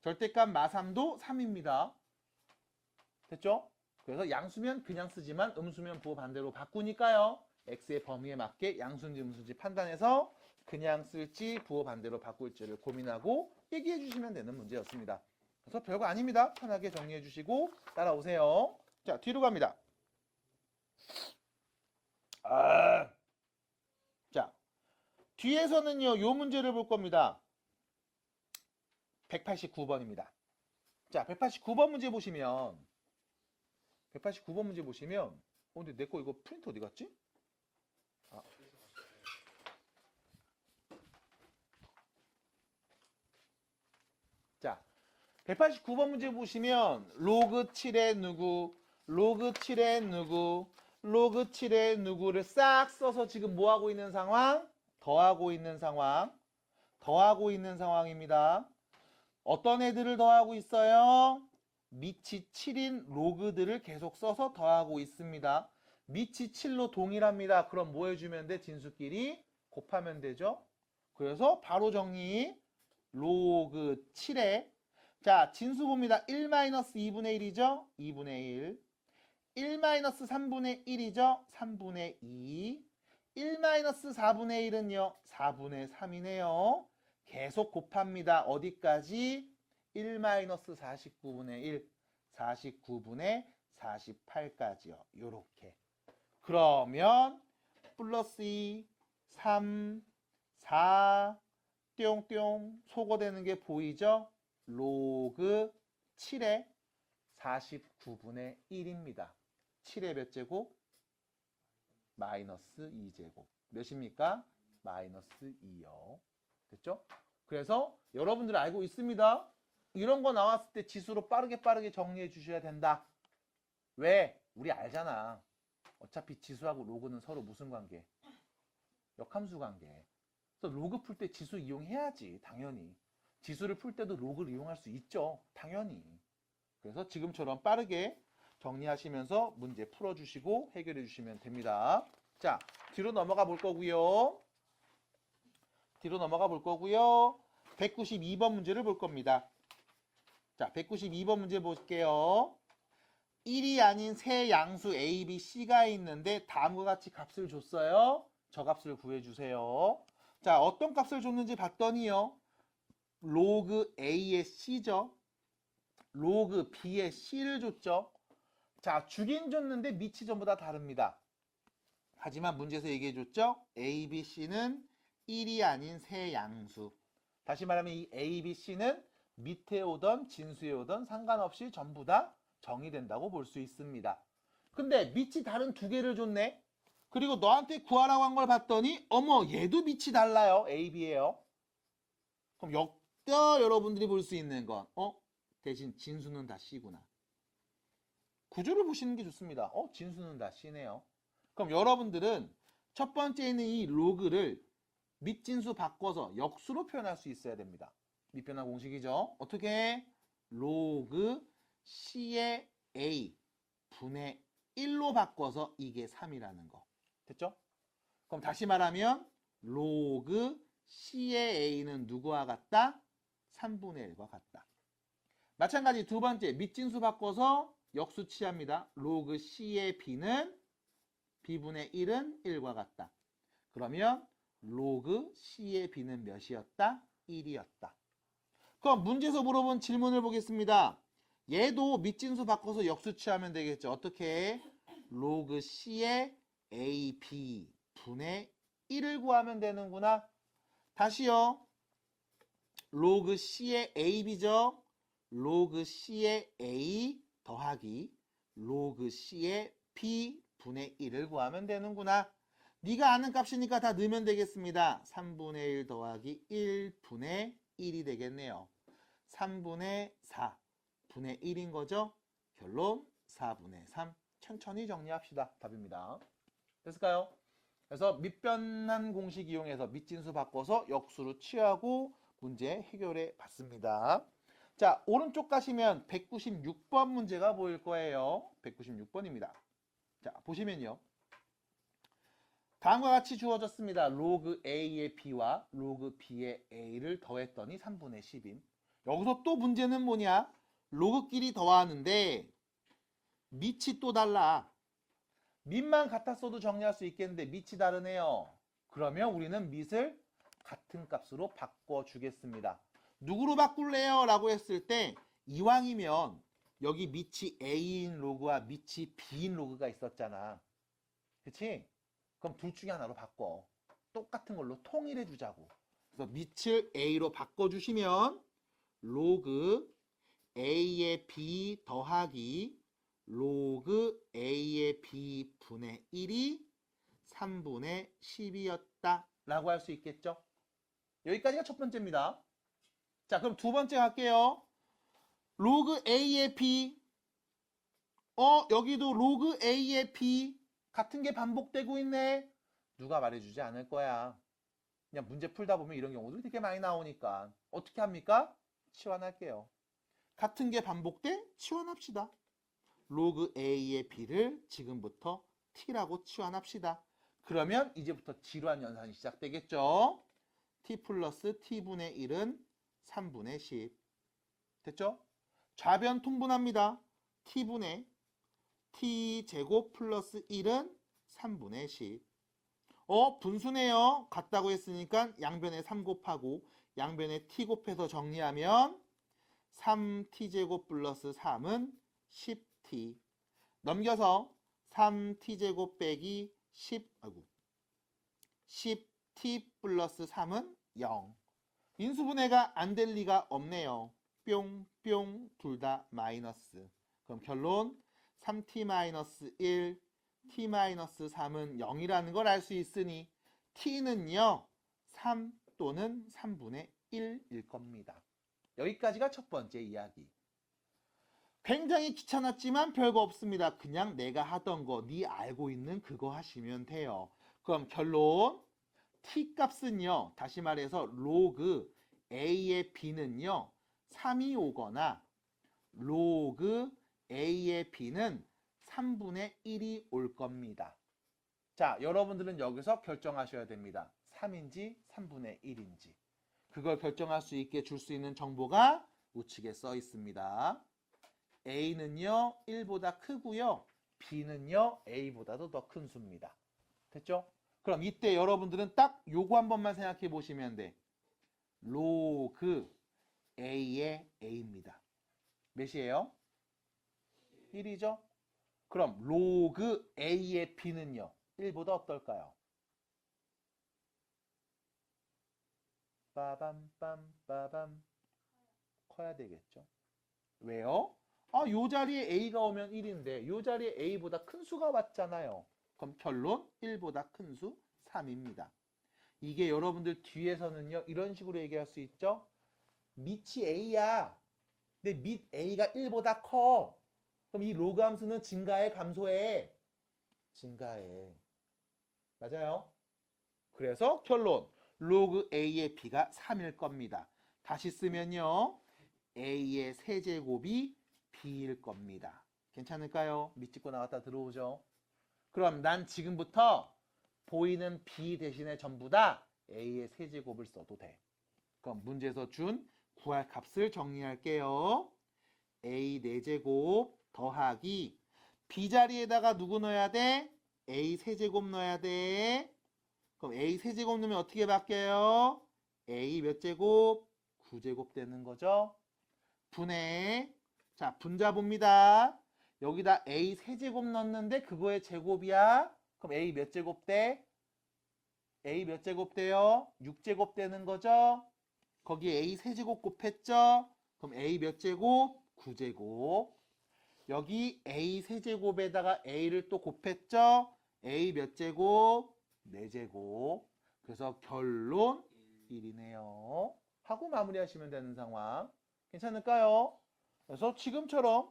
절대값 마삼도 3입니다. 됐죠? 그래서 양수면 그냥 쓰지만 음수면 부호 반대로 바꾸니까요. x의 범위에 맞게 양수인지 음수인지 판단해서 그냥 쓸지 부호 반대로 바꿀지를 고민하고 얘기해 주시면 되는 문제였습니다. 그래서 별거 아닙니다. 편하게 정리해 주시고 따라오세요. 자, 뒤로 갑니다. 자, 뒤에서는요. 요 문제를 볼 겁니다. 189번입니다. 자, 189번 문제 보시면 근데 내 거 이거 프린터 어디 갔지? 자, 189번 문제 보시면 로그 7의 누구, 로그 7의 누구, 로그 7의 누구를 싹 써서 지금 뭐 하고 있는 상황? 더하고 있는 상황입니다. 어떤 애들을 더하고 있어요? 밑이 7인 로그들을 계속 써서 더하고 있습니다. 밑이 7로 동일합니다. 그럼 뭐 해주면 돼? 진수끼리 곱하면 되죠. 그래서 바로 정리. 로그 7에 자 진수 봅니다. 1-2분의 1이죠. 2분의 1. 1-3분의 1이죠. 3분의 2. 1-4분의 1은요. 4분의 3이네요. 계속 곱합니다. 어디까지? 1-49분의 1, 49분의 48까지요. 요렇게. 그러면 플러스 2, 3, 4, 뿅뿅 소거되는 게 보이죠? 로그 7의 49분의 1입니다. 7의 몇 제곱? 마이너스 2제곱. 몇입니까? 마이너스 2요. 됐죠? 그래서 여러분들 알고 있습니다. 이런 거 나왔을 때 지수로 빠르게 정리해 주셔야 된다. 왜? 우리 알잖아. 어차피 지수하고 로그는 서로 무슨 관계? 역함수 관계. 그래서 로그 풀 때 지수 이용해야지. 당연히. 지수를 풀 때도 로그를 이용할 수 있죠. 당연히. 그래서 지금처럼 빠르게 정리하시면서 문제 풀어주시고 해결해 주시면 됩니다. 자, 뒤로 넘어가 볼 거고요. 192번 문제를 볼 겁니다. 자, 192번 문제 볼게요. 1이 아닌 세 양수 A, B, C가 있는데 다음과 같이 값을 줬어요. 저 값을 구해주세요. 자, 어떤 값을 줬는지 봤더니요. 로그 A의 C죠. 로그 B의 C를 줬죠. 자, 주긴 줬는데 밑이 전부 다 다릅니다. 하지만 문제에서 얘기해줬죠. A, B, C는 1이 아닌 세 양수. 다시 말하면 이 A, B, C는 밑에 오던 진수에 오던 상관없이 전부 다 정의된다고 볼 수 있습니다. 근데 밑이 다른 두 개를 줬네. 그리고 너한테 구하라고 한 걸 봤더니 어머 얘도 밑이 달라요. A, B예요. 그럼 역대 여러분들이 볼 수 있는 건 대신 진수는 다 C구나. 구조를 보시는 게 좋습니다. 진수는 다 C네요. 그럼 여러분들은 첫 번째 있는 이 로그를 밑진수 바꿔서 역수로 표현할 수 있어야 됩니다. 밑변화 공식이죠. 어떻게? 로그 C의 A 분의 1로 바꿔서 이게 3이라는 거. 됐죠? 그럼 다시 말하면 로그 C의 A는 누구와 같다? 3분의 1과 같다. 마찬가지 두 번째 밑진수 바꿔서 역수 취합니다. 로그 C의 B는 B분의 1은 1과 같다. 그러면 로그 C의 B는 몇이었다? 1이었다. 그럼 문제에서 물어본 질문을 보겠습니다. 얘도 밑진수 바꿔서 역수 취하면 되겠죠. 어떻게? 로그 C의 A, B 분의 1을 구하면 되는구나. 다시요. 로그 C의 A, B죠. 로그 C의 A 더하기 로그 C의 B 분의 1을 구하면 되는구나. 네가 아는 값이니까 다 넣으면 되겠습니다. 3분의 1 더하기 1분의 1이 되겠네요. 3분의 4분의 1인 거죠. 결론 4분의 3. 천천히 정리합시다. 답입니다. 됐을까요? 그래서 밑변환 공식 이용해서 밑진수 바꿔서 역수로 취하고 문제 해결해 봤습니다. 자, 오른쪽 가시면 196번 문제가 보일 거예요. 196번입니다. 자, 보시면요. 다음과 같이 주어졌습니다. 로그 A의 B와 로그 B의 A를 더했더니 3분의 10임. 여기서 또 문제는 뭐냐? 로그끼리 더하는데 밑이 또 달라. 밑만 같았어도 정리할 수 있겠는데 밑이 다르네요. 그러면 우리는 밑을 같은 값으로 바꿔주겠습니다. 누구로 바꿀래요? 라고 했을 때 이왕이면 여기 밑이 A인 로그와 밑이 B인 로그가 있었잖아. 그치? 그럼 둘 중에 하나로 바꿔. 똑같은 걸로 통일해 주자고. 그래서 밑을 A로 바꿔주시면 로그 A의 B 더하기 로그 A의 B 분의 1이 3분의 10이었다 라고 할 수 있겠죠. 여기까지가 첫 번째입니다. 자, 그럼 두 번째 갈게요. 로그 A의 B 여기도 로그 A의 B 같은 게 반복되고 있네. 누가 말해주지 않을 거야. 그냥 문제 풀다 보면 이런 경우도 되게 많이 나오니까 어떻게 합니까? 치환할게요. 같은 게 반복돼? 치환합시다. 로그 A의 B를 지금부터 T라고 치환합시다. 그러면 이제부터 지루한 연산이 시작되겠죠? T 플러스 T분의 1은 3분의 10. 됐죠? 좌변 통분합니다. T분의 T제곱 플러스 1은 3분의 10. 분수네요. 같다고 했으니까 양변에 3 곱하고 양변에 T 곱해서 정리하면 3T제곱 플러스 3은 10T. 넘겨서 3T제곱 빼기 10T 플러스 3은 0. 인수분해가 안 될 리가 없네요. 뿅뿅 둘 다 마이너스. 그럼 결론 3T-1, T-3은 0이라는 걸 알 수 있으니 T는요 3 또는 3분의 1일 겁니다. 여기까지가 첫 번째 이야기. 굉장히 귀찮았지만 별거 없습니다. 그냥 내가 하던 거, 네 알고 있는 그거 하시면 돼요. 그럼 결론 T 값은요, 다시 말해서 로그 A의 B는요 3이 오거나 로그 A의 B는 3분의 1이 올 겁니다. 자, 여러분들은 여기서 결정하셔야 됩니다. 3인지 3분의 1인지. 그걸 결정할 수 있게 줄 수 있는 정보가 우측에 써 있습니다. A는요 1보다 크고요. B는요 A보다도 더 큰 수입니다. 됐죠? 그럼 이때 여러분들은 딱 요거 한 번만 생각해 보시면 돼. 로그 A의 A입니다. 몇이에요? 1이죠? 그럼 로그 A의 B는요 1보다 어떨까요? 빠밤빰 커야 되겠죠? 왜요? 요 자리에 A가 오면 1인데 요 자리에 A보다 큰 수가 왔잖아요. 그럼 결론 1보다 큰 수 3입니다. 이게 여러분들 뒤에서는요 이런 식으로 얘기할 수 있죠. 밑이 A야. 근데 밑 A가 1보다 커. 그럼 이 로그 함수는 증가해 감소해? 증가해. 맞아요? 그래서 결론 로그 A의 B가 3일 겁니다. 다시 쓰면요 A의 세제곱이 B일 겁니다. 괜찮을까요? 밑짚고 나왔다 들어오죠? 그럼 난 지금부터 보이는 B 대신에 전부 다 A의 세제곱을 써도 돼. 그럼 문제에서 준 구할 값을 정리할게요. A 4제곱 더하기 B 자리에다가 누구 넣어야 돼? A 세제곱 넣어야 돼. 그럼 A 세제곱 넣으면 어떻게 바뀌어요? A 몇 제곱? 9제곱 되는 거죠. 분해. 자, 분자 봅니다. 여기다 A 세제곱 넣었는데 그거의 제곱이야. 그럼 A 몇 제곱 돼? A 몇 제곱 돼요? 6제곱 되는 거죠. 거기에 A 세제곱 곱했죠. 그럼 A 몇 제곱? 9제곱. 여기 A 세제곱에다가 A를 또 곱했죠. A 몇 제곱? 4제곱. 그래서 결론 1이네요. 하고 마무리하시면 되는 상황. 괜찮을까요? 그래서 지금처럼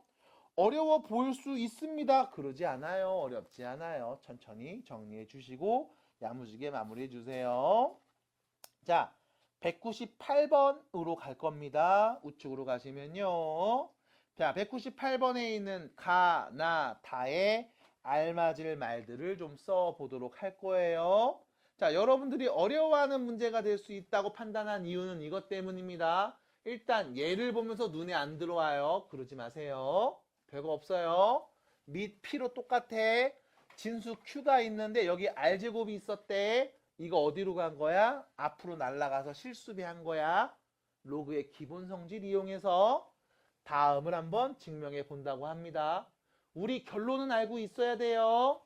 어려워 보일 수 있습니다. 그러지 않아요. 어렵지 않아요. 천천히 정리해 주시고 야무지게 마무리해 주세요. 자, 198번으로 갈 겁니다. 우측으로 가시면요. 자, 198번에 있는 가, 나, 다에 알맞을 말들을 좀 써보도록 할 거예요. 자, 여러분들이 어려워하는 문제가 될 수 있다고 판단한 이유는 이것 때문입니다. 일단 얘를 보면서 눈에 안 들어와요. 그러지 마세요. 별거 없어요. 밑 P로 똑같아. 진수 Q가 있는데 여기 R제곱이 있었대. 이거 어디로 간 거야? 앞으로 날아가서 실수비 한 거야. 로그의 기본 성질 이용해서 다음을 한번 증명해 본다고 합니다. 우리 결론은 알고 있어야 돼요.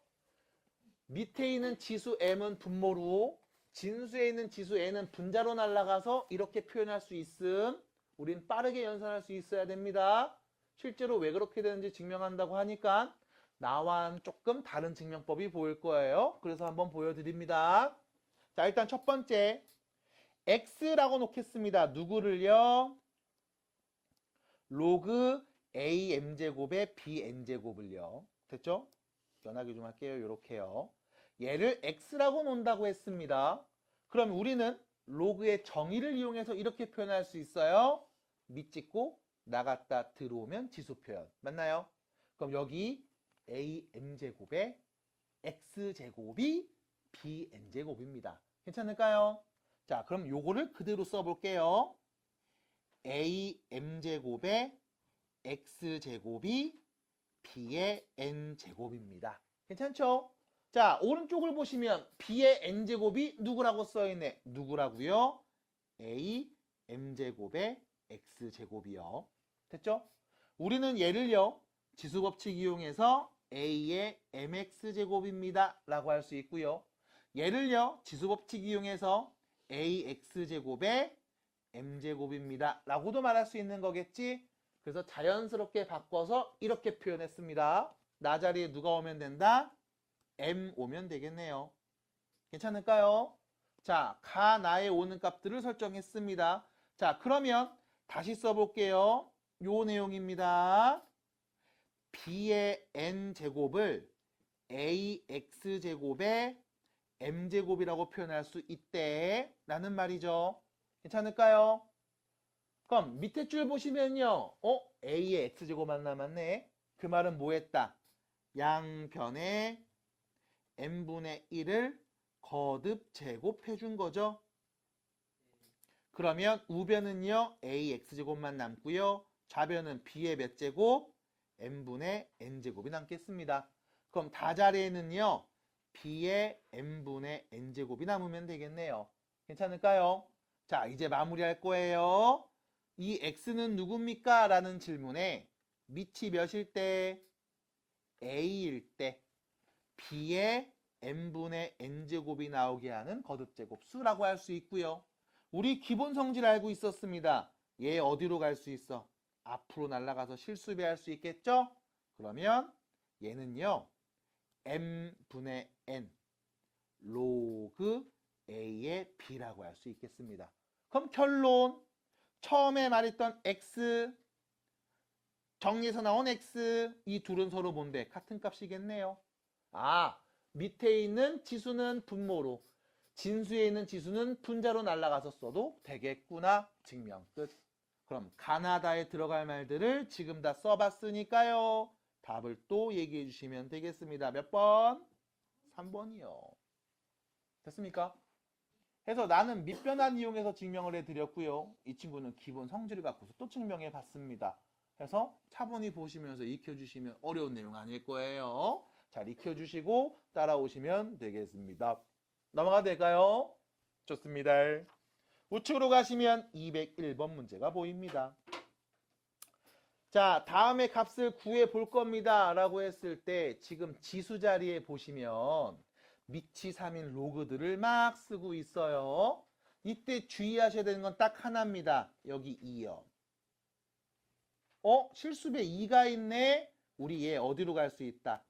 밑에 있는 지수 M은 분모로, 진수에 있는 지수 N은 분자로 날아가서 이렇게 표현할 수 있음. 우린 빠르게 연산할 수 있어야 됩니다. 실제로 왜 그렇게 되는지 증명한다고 하니까 나와는 조금 다른 증명법이 보일 거예요. 그래서 한번 보여드립니다. 자, 일단 첫 번째 X라고 놓겠습니다. 누구를요? 로그 AM제곱에 BN제곱을요. 됐죠? 연하게 좀 할게요. 요렇게요. 얘를 X라고 놓는다고 했습니다. 그럼 우리는 로그의 정의를 이용해서 이렇게 표현할 수 있어요. 밑 찍고 나갔다 들어오면 지수 표현. 맞나요? 그럼 여기 am제곱에 x제곱이 bn제곱입니다. 괜찮을까요? 자, 그럼 요거를 그대로 써볼게요. am제곱에 x제곱이 b의 n제곱입니다. 괜찮죠? 자, 오른쪽을 보시면 b의 n제곱이 누구라고 써있네? 누구라고요? am제곱에 x제곱이요. 됐죠? 우리는 얘를요, 지수법칙 이용해서 a의 mx제곱입니다 라고 할 수 있고요. 얘를요, 지수법칙 이용해서 ax제곱의 m제곱입니다 라고도 말할 수 있는 거겠지? 그래서 자연스럽게 바꿔서 이렇게 표현했습니다. 나 자리에 누가 오면 된다? m 오면 되겠네요. 괜찮을까요? 자, 가 나에 오는 값들을 설정했습니다. 자, 그러면 다시 써볼게요. 요 내용입니다. b의 n제곱을 ax제곱의 m제곱이라고 표현할 수 있대 라는 말이죠. 괜찮을까요? 그럼 밑에 줄 보시면요. a의 x제곱만 남았네. 그 말은 뭐 했다? 양변에 n분의 1을 거듭 제곱해 준 거죠. 그러면 우변은요, ax제곱만 남고요. 좌변은 b의 몇 제곱? n분의 n제곱이 남겠습니다. 그럼 다자리에는요, b의 n분의 n제곱이 남으면 되겠네요. 괜찮을까요? 자, 이제 마무리할 거예요. 이 x는 누굽니까? 라는 질문에 밑이 몇일 때? a일 때 b의 n분의 n제곱이 나오게 하는 거듭제곱수라고 할 수 있고요. 우리 기본 성질 알고 있었습니다. 얘 어디로 갈 수 있어? 앞으로 날아가서 실수배할 수 있겠죠? 그러면 얘는요, m분의 n 로그 a의 b라고 할 수 있겠습니다. 그럼 결론, 처음에 말했던 x, 정리해서 나온 x, 이 둘은 서로 뭔데? 같은 값이겠네요. 아, 밑에 있는 지수는 분모로, 진수에 있는 지수는 분자로 날아가서 써도 되겠구나. 증명 끝. 그럼 가나다에 들어갈 말들을 지금 다 써봤으니까요. 답을 또 얘기해 주시면 되겠습니다. 몇 번? 3번이요. 됐습니까? 해서 나는 밑변환 이용해서 증명을 해드렸고요. 이 친구는 기본 성질을 갖고서 또 증명해 봤습니다. 해서 차분히 보시면서 익혀주시면 어려운 내용 아닐 거예요. 잘 익혀주시고 따라오시면 되겠습니다. 넘어가도 될까요? 좋습니다. 우측으로 가시면 201번 문제가 보입니다. 자, 다음에 값을 구해 볼 겁니다 라고 했을 때 지금 지수 자리에 보시면 밑이 3인 로그들을 막 쓰고 있어요. 이때 주의하셔야 되는 건 딱 하나입니다. 여기 2요. 실수배 2가 있네. 우리 얘 어디로 갈 수 있다?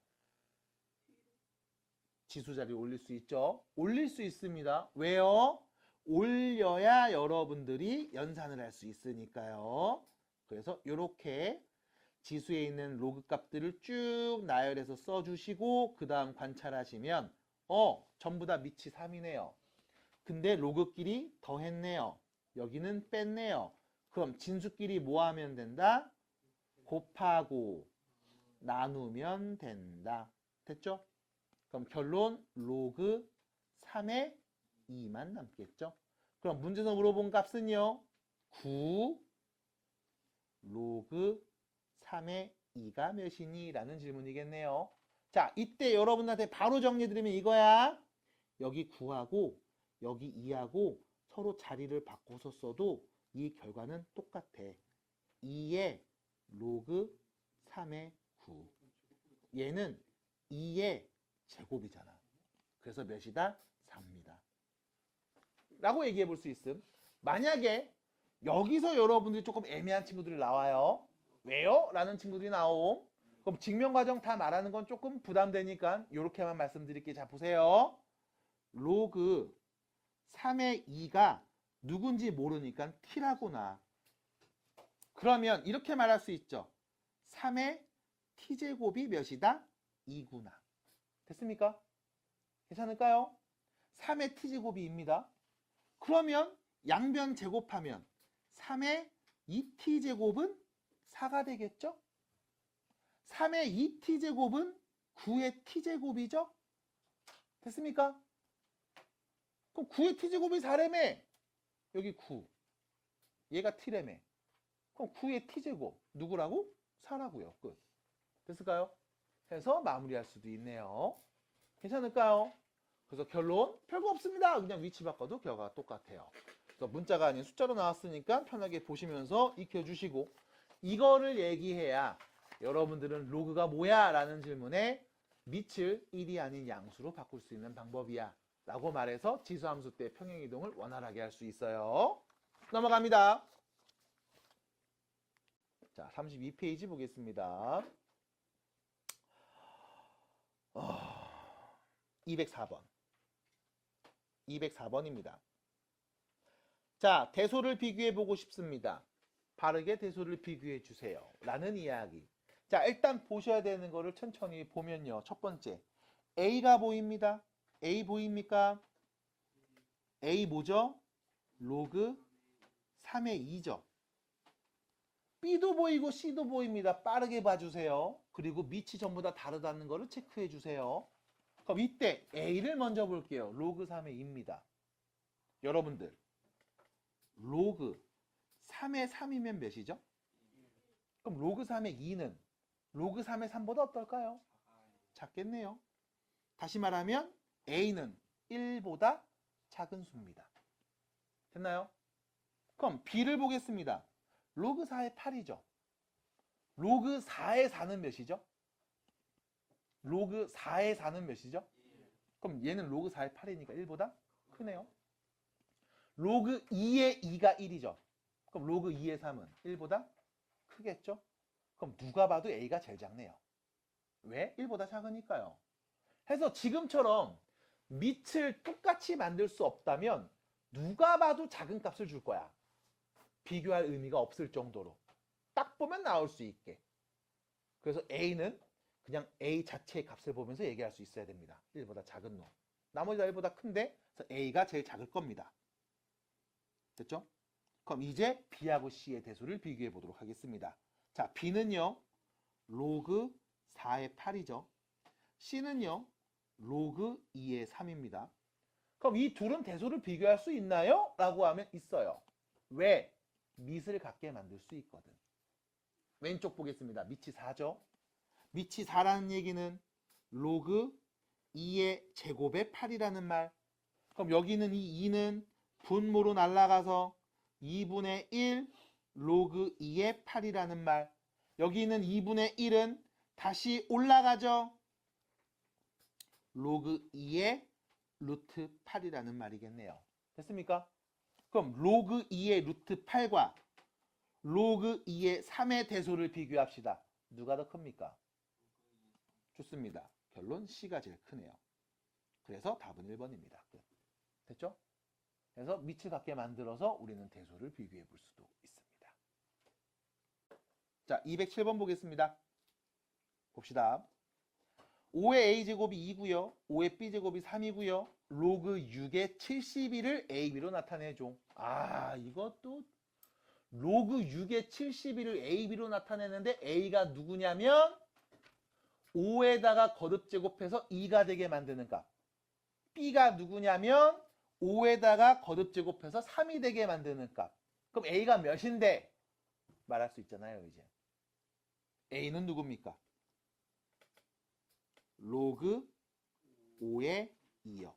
지수 자리에 올릴 수 있죠. 올릴 수 있습니다. 왜요? 올려야 여러분들이 연산을 할 수 있으니까요. 그래서 이렇게 지수에 있는 로그 값들을 쭉 나열해서 써주시고 그 다음 관찰하시면 전부 다 밑이 3이네요. 근데 로그끼리 더했네요. 여기는 뺐네요. 그럼 진수끼리 뭐 하면 된다? 곱하고 나누면 된다. 됐죠? 그럼 결론 로그 3의 2만 남겠죠? 그럼 문제에서 물어본 값은요. 9 로그 3의 2가 몇이니? 라는 질문이겠네요. 자, 이때 여러분한테 바로 정리해드리면 이거야. 여기 9하고 여기 2하고 서로 자리를 바꿔서 써도 이 결과는 똑같아. 2의 로그 3의 9. 얘는 2의 제곱이잖아. 그래서 몇이다? 4입니다. 라고 얘기해 볼 수 있음. 만약에 여기서 여러분들이 조금 애매한 친구들이 나와요. 왜요? 라는 친구들이 나옴. 그럼 증명 과정 다 말하는 건 조금 부담되니까 이렇게만 말씀드릴게요. 자, 보세요. 로그 3의 2가 누군지 모르니까 t라구나. 그러면 이렇게 말할 수 있죠. 3의 t제곱이 몇이다? 2구나. 됐습니까? 괜찮을까요? 3의 t제곱이 2입니다. 그러면 양변 제곱하면 3의 2t제곱은 4가 되겠죠? 3의 2t제곱은 9의 t제곱이죠? 됐습니까? 그럼 9의 t제곱이 4라며. 여기 9. 얘가 t라며. 그럼 9의 t제곱. 누구라고? 4라고요. 끝. 됐을까요? 해서 마무리할 수도 있네요. 괜찮을까요? 그래서 결론 별거 없습니다. 그냥 위치 바꿔도 결과가 똑같아요. 그래서 문자가 아닌 숫자로 나왔으니까 편하게 보시면서 익혀주시고, 이거를 얘기해야 여러분들은 로그가 뭐야? 라는 질문에 밑을 1이 아닌 양수로 바꿀 수 있는 방법이야 라고 말해서 지수함수 때 평행이동을 원활하게 할 수 있어요. 넘어갑니다. 자, 32페이지 보겠습니다. 204번. 204번입니다. 자, 대소를 비교해 보고 싶습니다. 바르게 대소를 비교해 주세요. 라는 이야기. 자, 일단 보셔야 되는 거를 천천히 보면요. 첫 번째, A가 보입니다. A 보입니까? A 뭐죠? 로그 3의 2죠. B도 보이고 C도 보입니다. 빠르게 봐주세요. 그리고 밑이 전부 다 다르다는 거를 체크해 주세요. 그럼 이때 A를 먼저 볼게요. 로그 3의 2입니다. 여러분들, 로그 3의 3이면 몇이죠? 그럼 로그 3의 2는 로그 3의 3보다 어떨까요? 작겠네요. 다시 말하면 A는 1보다 작은 수입니다. 됐나요? 그럼 B를 보겠습니다. 로그 4의 8이죠. 로그 4의 4는 몇이죠? 로그 4의 4는 몇이죠? 그럼 얘는 로그 4의 8이니까 1보다 크네요. 로그 2의 2가 1이죠. 그럼 로그 2의 3은 1보다 크겠죠? 그럼 누가 봐도 A가 제일 작네요. 왜? 1보다 작으니까요. 해서 지금처럼 밑을 똑같이 만들 수 없다면 누가 봐도 작은 값을 줄 거야. 비교할 의미가 없을 정도로. 딱 보면 나올 수 있게. 그래서 A는 그냥 A 자체의 값을 보면서 얘기할 수 있어야 됩니다. 1보다 작은 놈. 나머지 다 1보다 큰데 그래서 A가 제일 작을 겁니다. 됐죠? 그럼 이제 B하고 C의 대소를 비교해 보도록 하겠습니다. 자, B는요. 로그 4의 8이죠. C는요. 로그 2의 3입니다. 그럼 이 둘은 대소를 비교할 수 있나요? 라고 하면 있어요. 왜? 밑을 같게 만들 수 있거든. 왼쪽 보겠습니다. 밑이 4죠. 밑이 4라는 얘기는 로그 2의 제곱의 8이라는 말. 그럼 여기는 이 2는 분모로 날아가서 2분의 1 로그 2의 8이라는 말. 여기는 2분의 1은 다시 올라가죠. 로그 2의 루트 8이라는 말이겠네요. 됐습니까? 그럼 로그 2의 루트 8과 로그 2의 3의 대소를 비교합시다. 누가 더 큽니까? 좋습니다. 결론 C가 제일 크네요. 그래서 답은 1번입니다. 됐죠? 그래서 밑을 같게 만들어서 우리는 대소를 비교해 볼 수도 있습니다. 자, 207번 보겠습니다. 봅시다. 5의 A제곱이 2고요. 5의 B제곱이 3이고요. 로그 6의 72를 AB로 나타내줘. 아, 이것도 로그 6의 72를 AB로 나타내는데 A가 누구냐면 5에다가 거듭 제곱해서 2가 되게 만드는 값. B가 누구냐면 5에다가 거듭 제곱해서 3이 되게 만드는 값. 그럼 A가 몇인데? 말할 수 있잖아요, 이제. A는 누굽니까? 로그 5의 2요.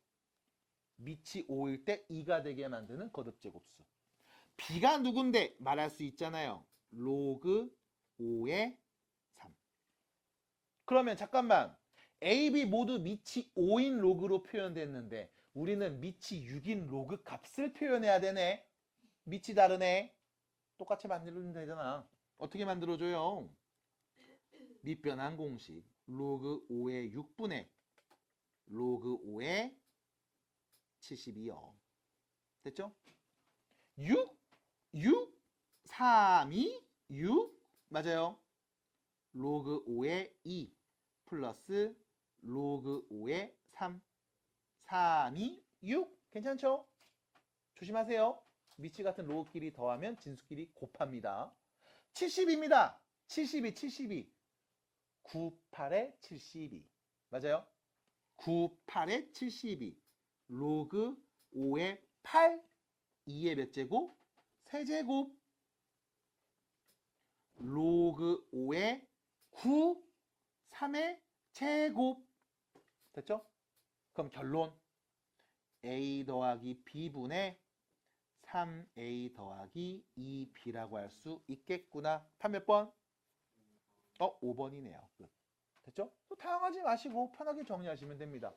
밑이 5일 때 2가 되게 만드는 거듭 제곱수. B가 누군데? 말할 수 있잖아요. 로그 5의 3. 그러면 잠깐만. A, B 모두 밑이 5인 로그로 표현됐는데 우리는 밑이 6인 로그 값을 표현해야 되네. 밑이 다르네. 똑같이 만들면 되잖아. 어떻게 만들어줘요? 밑변환 공식. 로그 5의 6분의 로그 5의 72요. 됐죠? 6, 3, 2, 6. 맞아요. 로그 5의 2 플러스 로그 5의 3. 3, 2, 6. 괜찮죠? 조심하세요. 미치 같은 로그끼리 더하면 진수끼리 곱합니다. 70입니다. 72. 98에 72. 맞아요? 98에 72. 로그 5에 8, 2의 몇 제곱? 세제곱. 로그 5에 9, 3의 제곱. 됐죠? 그럼 결론. A 더하기 B분의 3A 더하기 2B라고 할 수 있겠구나. 판 몇 번? 5번이네요. 끝. 됐죠? 또 당황하지 마시고 편하게 정리하시면 됩니다.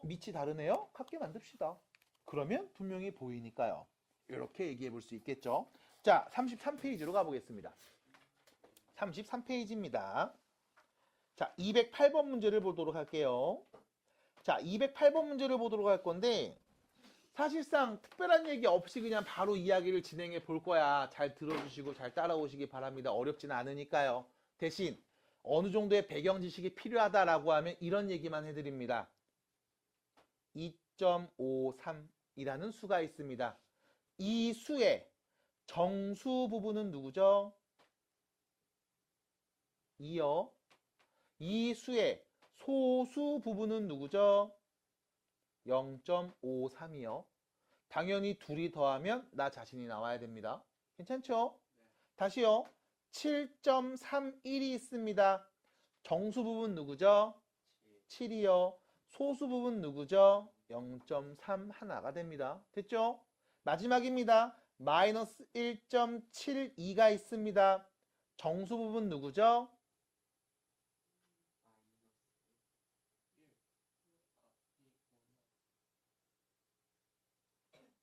밑이 다르네요? 같게 만듭시다. 그러면 분명히 보이니까요. 이렇게 얘기해 볼 수 있겠죠? 자, 33페이지로 가보겠습니다. 33페이지입니다. 자, 208번 문제를 보도록 할게요. 자, 208번 문제를 보도록 할 건데 사실상 특별한 얘기 없이 그냥 바로 이야기를 진행해 볼 거야. 잘 들어주시고 잘 따라오시기 바랍니다. 어렵진 않으니까요. 대신 어느 정도의 배경 지식이 필요하다라고 하면 이런 얘기만 해드립니다. 2.53이라는 수가 있습니다. 이 수의 정수 부분은 누구죠? 2요. 이 수의 소수 부분은 누구죠? 0.53이요. 당연히 둘이 더하면 나 자신이 나와야 됩니다. 괜찮죠? 네. 다시요. 7.31이 있습니다. 정수 부분 누구죠? 7이요. 소수 부분 누구죠? 0.3 하나가 됩니다. 됐죠? 마지막입니다. 마이너스 1.72가 있습니다. 정수 부분 누구죠?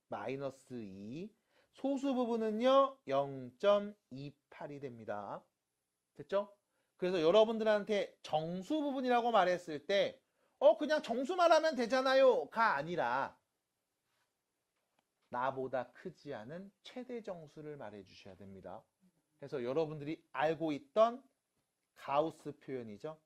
마이너스 2. 소수 부분은요 0.28이 됩니다. 됐죠? 그래서 여러분들한테 정수 부분이라고 말했을 때 그냥 정수 말하면 되잖아요 가 아니라 나보다 크지 않은 최대 정수를 말해 주셔야 됩니다. 그래서 여러분들이 알고 있던 가우스 표현이죠.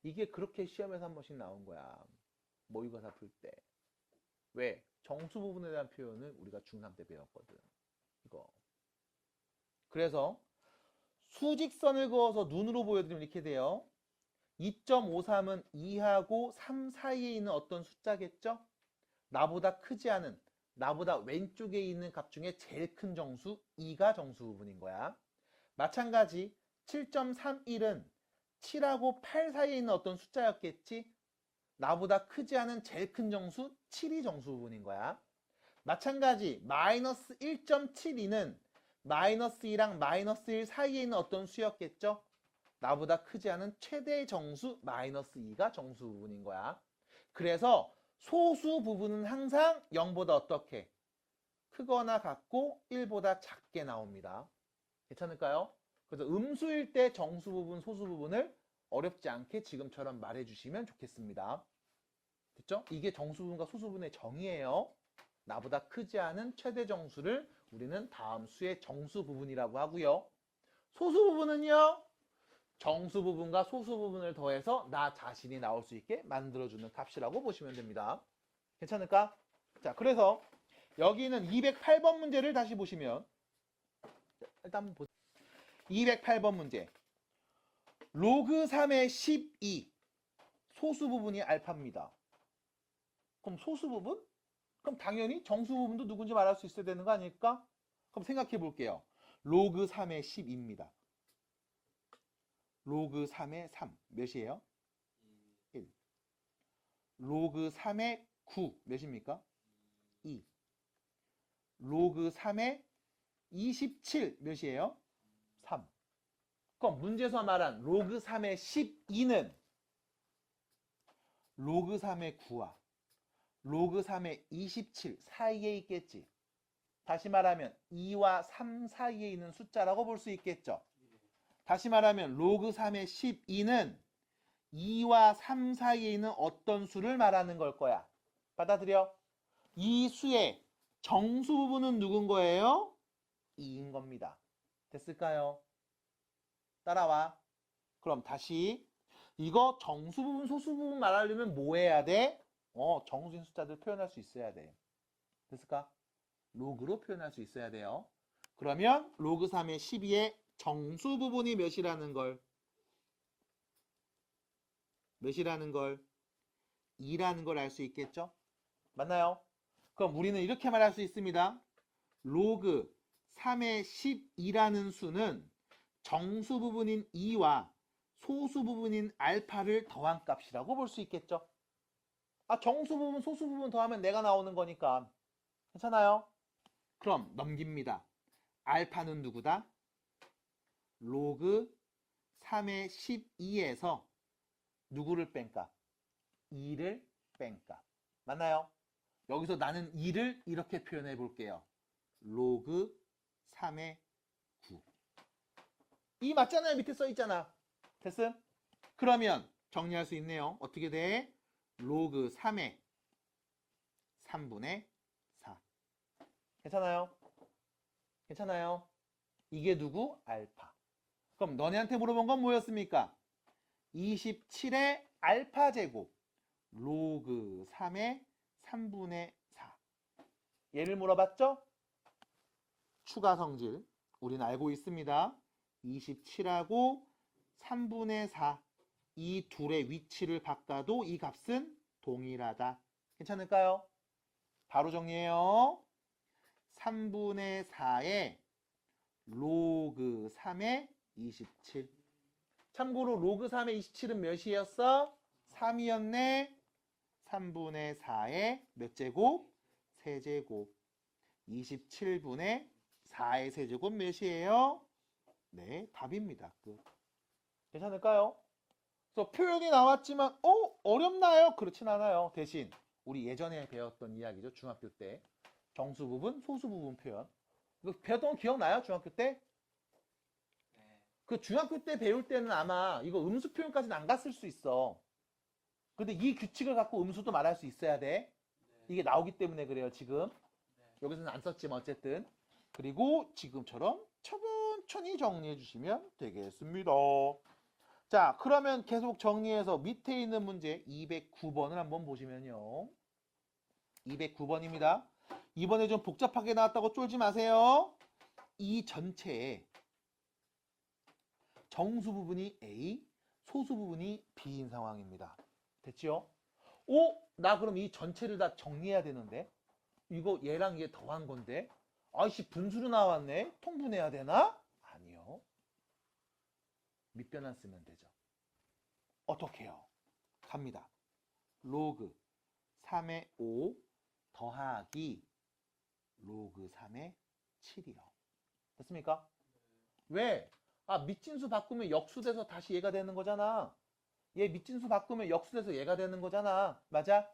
이게 그렇게 시험에서 한 번씩 나온 거야. 모의고사 풀 때. 왜? 정수 부분에 대한 표현을 우리가 중3 때 배웠거든. 이거. 그래서 수직선을 그어서 눈으로 보여드리면 이렇게 돼요. 2.53은 2하고 3 사이에 있는 어떤 숫자겠죠? 나보다 크지 않은, 나보다 왼쪽에 있는 값 중에 제일 큰 정수 2가 정수 부분인 거야. 마찬가지 7.31은 7하고 8 사이에 있는 어떤 숫자였겠지? 나보다 크지 않은 제일 큰 정수 7이 정수 부분인 거야. 마찬가지 마이너스 1.72는 마이너스 2랑 마이너스 1 사이에 있는 어떤 수였겠죠? 나보다 크지 않은 최대 정수 마이너스 2가 정수 부분인 거야. 그래서 소수 부분은 항상 0보다 어떻게? 크거나 같고 1보다 작게 나옵니다. 괜찮을까요? 그래서 음수일 때 정수 부분, 소수 부분을 어렵지 않게 지금처럼 말해주시면 좋겠습니다. 됐죠? 이게 정수 부분과 소수 부분의 정의예요. 나보다 크지 않은 최대 정수를 우리는 다음 수의 정수 부분이라고 하고요. 소수 부분은요. 정수 부분과 소수 부분을 더해서 나 자신이 나올 수 있게 만들어주는 값이라고 보시면 됩니다. 괜찮을까? 자, 그래서 여기는 208번 문제를 다시 보시면 일단 한번 보세요. 208번 문제. 로그 3의 12 소수 부분이 알파입니다. 그럼 소수 부분? 그럼 당연히 정수 부분도 누군지 말할 수 있어야 되는 거 아닐까? 그럼 생각해 볼게요. 로그 3의 10입니다. 로그 3의 3 몇이에요? 1. 로그 3의 9 몇입니까? 2. 로그 3의 27 몇이에요? 3. 그럼 문제에서 말한 로그 3의 12는 로그 3의 9와 로그 3의 27 사이에 있겠지. 다시 말하면 2와 3 사이에 있는 숫자라고 볼 수 있겠죠. 다시 말하면 로그 3의 12는 2와 3 사이에 있는 어떤 수를 말하는 걸 거야. 받아들여? 이 수의 정수 부분은 누군 거예요? 2인 겁니다. 됐을까요? 따라와. 그럼 다시 이거 정수 부분, 소수 부분 말하려면 뭐 해야 돼? 정수인 숫자들 표현할 수 있어야 돼. 됐을까? 로그로 표현할 수 있어야 돼요. 그러면 로그 3의 12의 정수 부분이 몇이라는 걸 2라는 걸 알 수 있겠죠? 맞나요? 그럼 우리는 이렇게 말할 수 있습니다. 로그 3의 12라는 수는 정수 부분인 2와 소수 부분인 알파를 더한 값이라고 볼 수 있겠죠? 정수 부분, 소수 부분 더하면 내가 나오는 거니까. 괜찮아요? 그럼 넘깁니다. 알파는 누구다? 로그 3의 12에서 누구를 뺀 값? 2를 뺀 값. 맞나요? 여기서 나는 2를 이렇게 표현해 볼게요. 로그 3의 9. 이 맞잖아요. 밑에 써 있잖아. 됐음? 그러면 정리할 수 있네요. 어떻게 돼? 로그 3의 3분의 4. 괜찮아요? 괜찮아요? 이게 누구? 알파. 그럼 너네한테 물어본 건 뭐였습니까? 27의 알파 제곱 로그 3의 3분의 4. 얘를 물어봤죠? 추가 성질 우리는 알고 있습니다. 27하고 3분의 4. 이 둘의 위치를 바꿔도 이 값은 동일하다. 괜찮을까요? 바로 정리해요. 3분의 4에 로그 3의 27. 참고로 로그 3의 27은 몇이었어? 3이었네. 3분의 4의 몇 제곱? 세제곱. 27분의 4의 세제곱 몇이에요? 네, 답입니다. 끝. 괜찮을까요? 그래서 표현이 나왔지만 어렵나요? 그렇진 않아요. 대신 우리 예전에 배웠던 이야기죠. 중학교 때. 정수 부분, 소수 부분 표현. 이거 배웠던 거 기억나요? 중학교 때? 그 중학교 때 배울 때는 아마 이거 음수 표현까지는 안 갔을 수 있어. 근데 이 규칙을 갖고 음수도 말할 수 있어야 돼. 이게 나오기 때문에 그래요, 지금. 여기서는 안 썼지만 어쨌든. 그리고 지금처럼 천천히 정리해 주시면 되겠습니다. 자, 그러면 계속 정리해서 밑에 있는 문제 209번을 한번 보시면요. 209번입니다. 이번에 좀 복잡하게 나왔다고 쫄지 마세요. 이 전체에 정수 부분이 A, 소수 부분이 B인 상황입니다. 됐죠? 나 그럼 이 전체를 다 정리해야 되는데 이거 얘랑 얘 더한 건데 아이씨 분수로 나왔네? 통분해야 되나? 아니요. 밑변환 쓰면 되죠. 어떻게 해요? 갑니다. 로그 3의 5 더하기 로그 3의 7이요. 됐습니까? 왜? 밑진수 바꾸면 역수돼서 다시 얘가 되는 거잖아. 얘 밑진수 바꾸면 역수돼서 얘가 되는 거잖아. 맞아?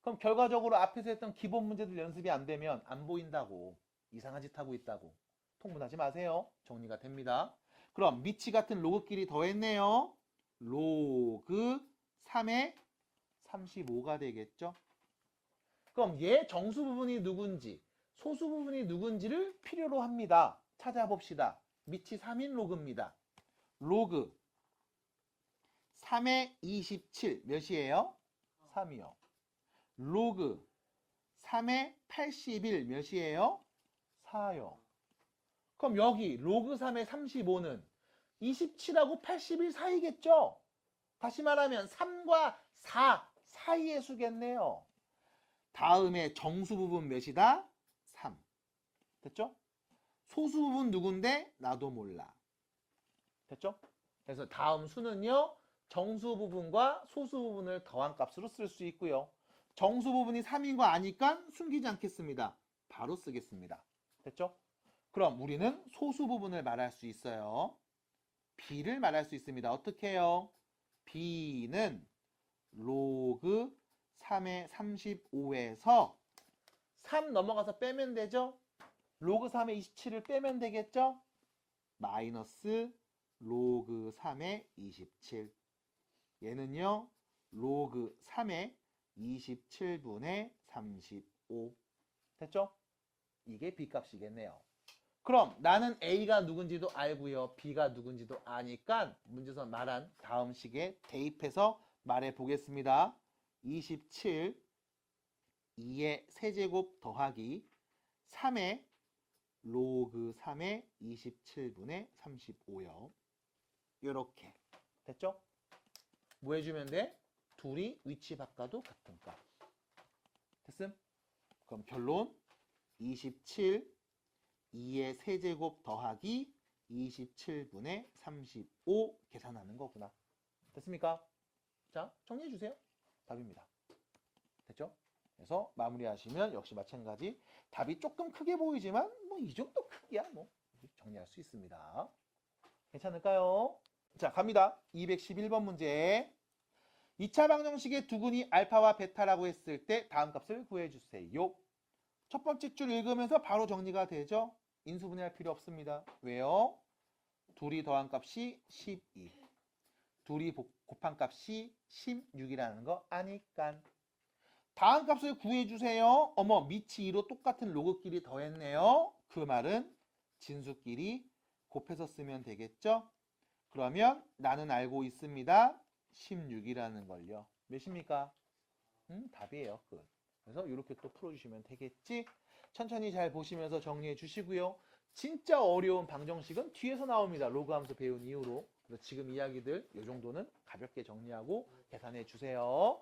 그럼 결과적으로 앞에서 했던 기본 문제들 연습이 안 되면 안 보인다고. 이상한 짓 하고 있다고. 통분하지 마세요. 정리가 됩니다. 그럼 미치 같은 로그끼리 더했네요. 로그 3의 35가 되겠죠. 그럼 얘 정수 부분이 누군지 소수 부분이 누군지를 필요로 합니다. 찾아봅시다. 밑이 3인 로그입니다. 로그 3의 27 몇이에요? 3이요. 로그 3의 81 몇이에요? 4요. 그럼 여기 로그 3의 35는 27하고 81 사이겠죠? 다시 말하면 3과 4 사이의 수겠네요. 다음에 정수 부분 몇이다? 3. 됐죠? 소수 부분 누군데? 나도 몰라. 됐죠? 그래서 다음 수는요. 정수 부분과 소수 부분을 더한 값으로 쓸 수 있고요. 정수 부분이 3인 거 아니까 숨기지 않겠습니다. 바로 쓰겠습니다. 됐죠? 그럼 우리는 소수 부분을 말할 수 있어요. B를 말할 수 있습니다. 어떻게 해요? B는 로그 3의 35에서 3 넘어가서 빼면 되죠? 로그 3의 27을 빼면 되겠죠? 마이너스 로그 3의 27. 얘는요. 로그 3의 27분의 35. 됐죠? 이게 B값이겠네요. 그럼 나는 A가 누군지도 알고요. B가 누군지도 아니까 문제에서 말한 다음 식에 대입해서 말해 보겠습니다. 27 2의 세제곱 더하기 3의 로그 3의 27분의 35요. 요렇게 됐죠? 뭐 해주면 돼? 둘이 위치 바꿔도 같은 값. 됐음? 그럼 결론 27 2의 세제곱 더하기 27분의 35 계산하는 거구나. 됐습니까? 자, 정리해 주세요. 답입니다. 됐죠? 그래서 마무리하시면 역시 마찬가지. 답이 조금 크게 보이지만 뭐 이 정도 크기야 뭐 정리할 수 있습니다. 괜찮을까요? 자, 갑니다. 211번 문제. 2차 방정식의 두근이 알파와 베타라고 했을 때 다음 값을 구해주세요. 첫 번째 줄 읽으면서 바로 정리가 되죠? 인수분해할 필요 없습니다. 왜요? 둘이 더한 값이 12. 둘이 곱한 값이 16이라는 거 아니까. 다음 값을 구해주세요. 어머, 밑이 2로 똑같은 로그끼리 더했네요. 그 말은 진수끼리 곱해서 쓰면 되겠죠? 그러면 나는 알고 있습니다. 16이라는 걸요. 몇입니까? 답이에요. 끝. 그래서 이렇게 또 풀어주시면 되겠지? 천천히 잘 보시면서 정리해 주시고요. 진짜 어려운 방정식은 뒤에서 나옵니다. 로그 함수 배운 이후로. 그래서 지금 이야기들 이 정도는 가볍게 정리하고 계산해 주세요.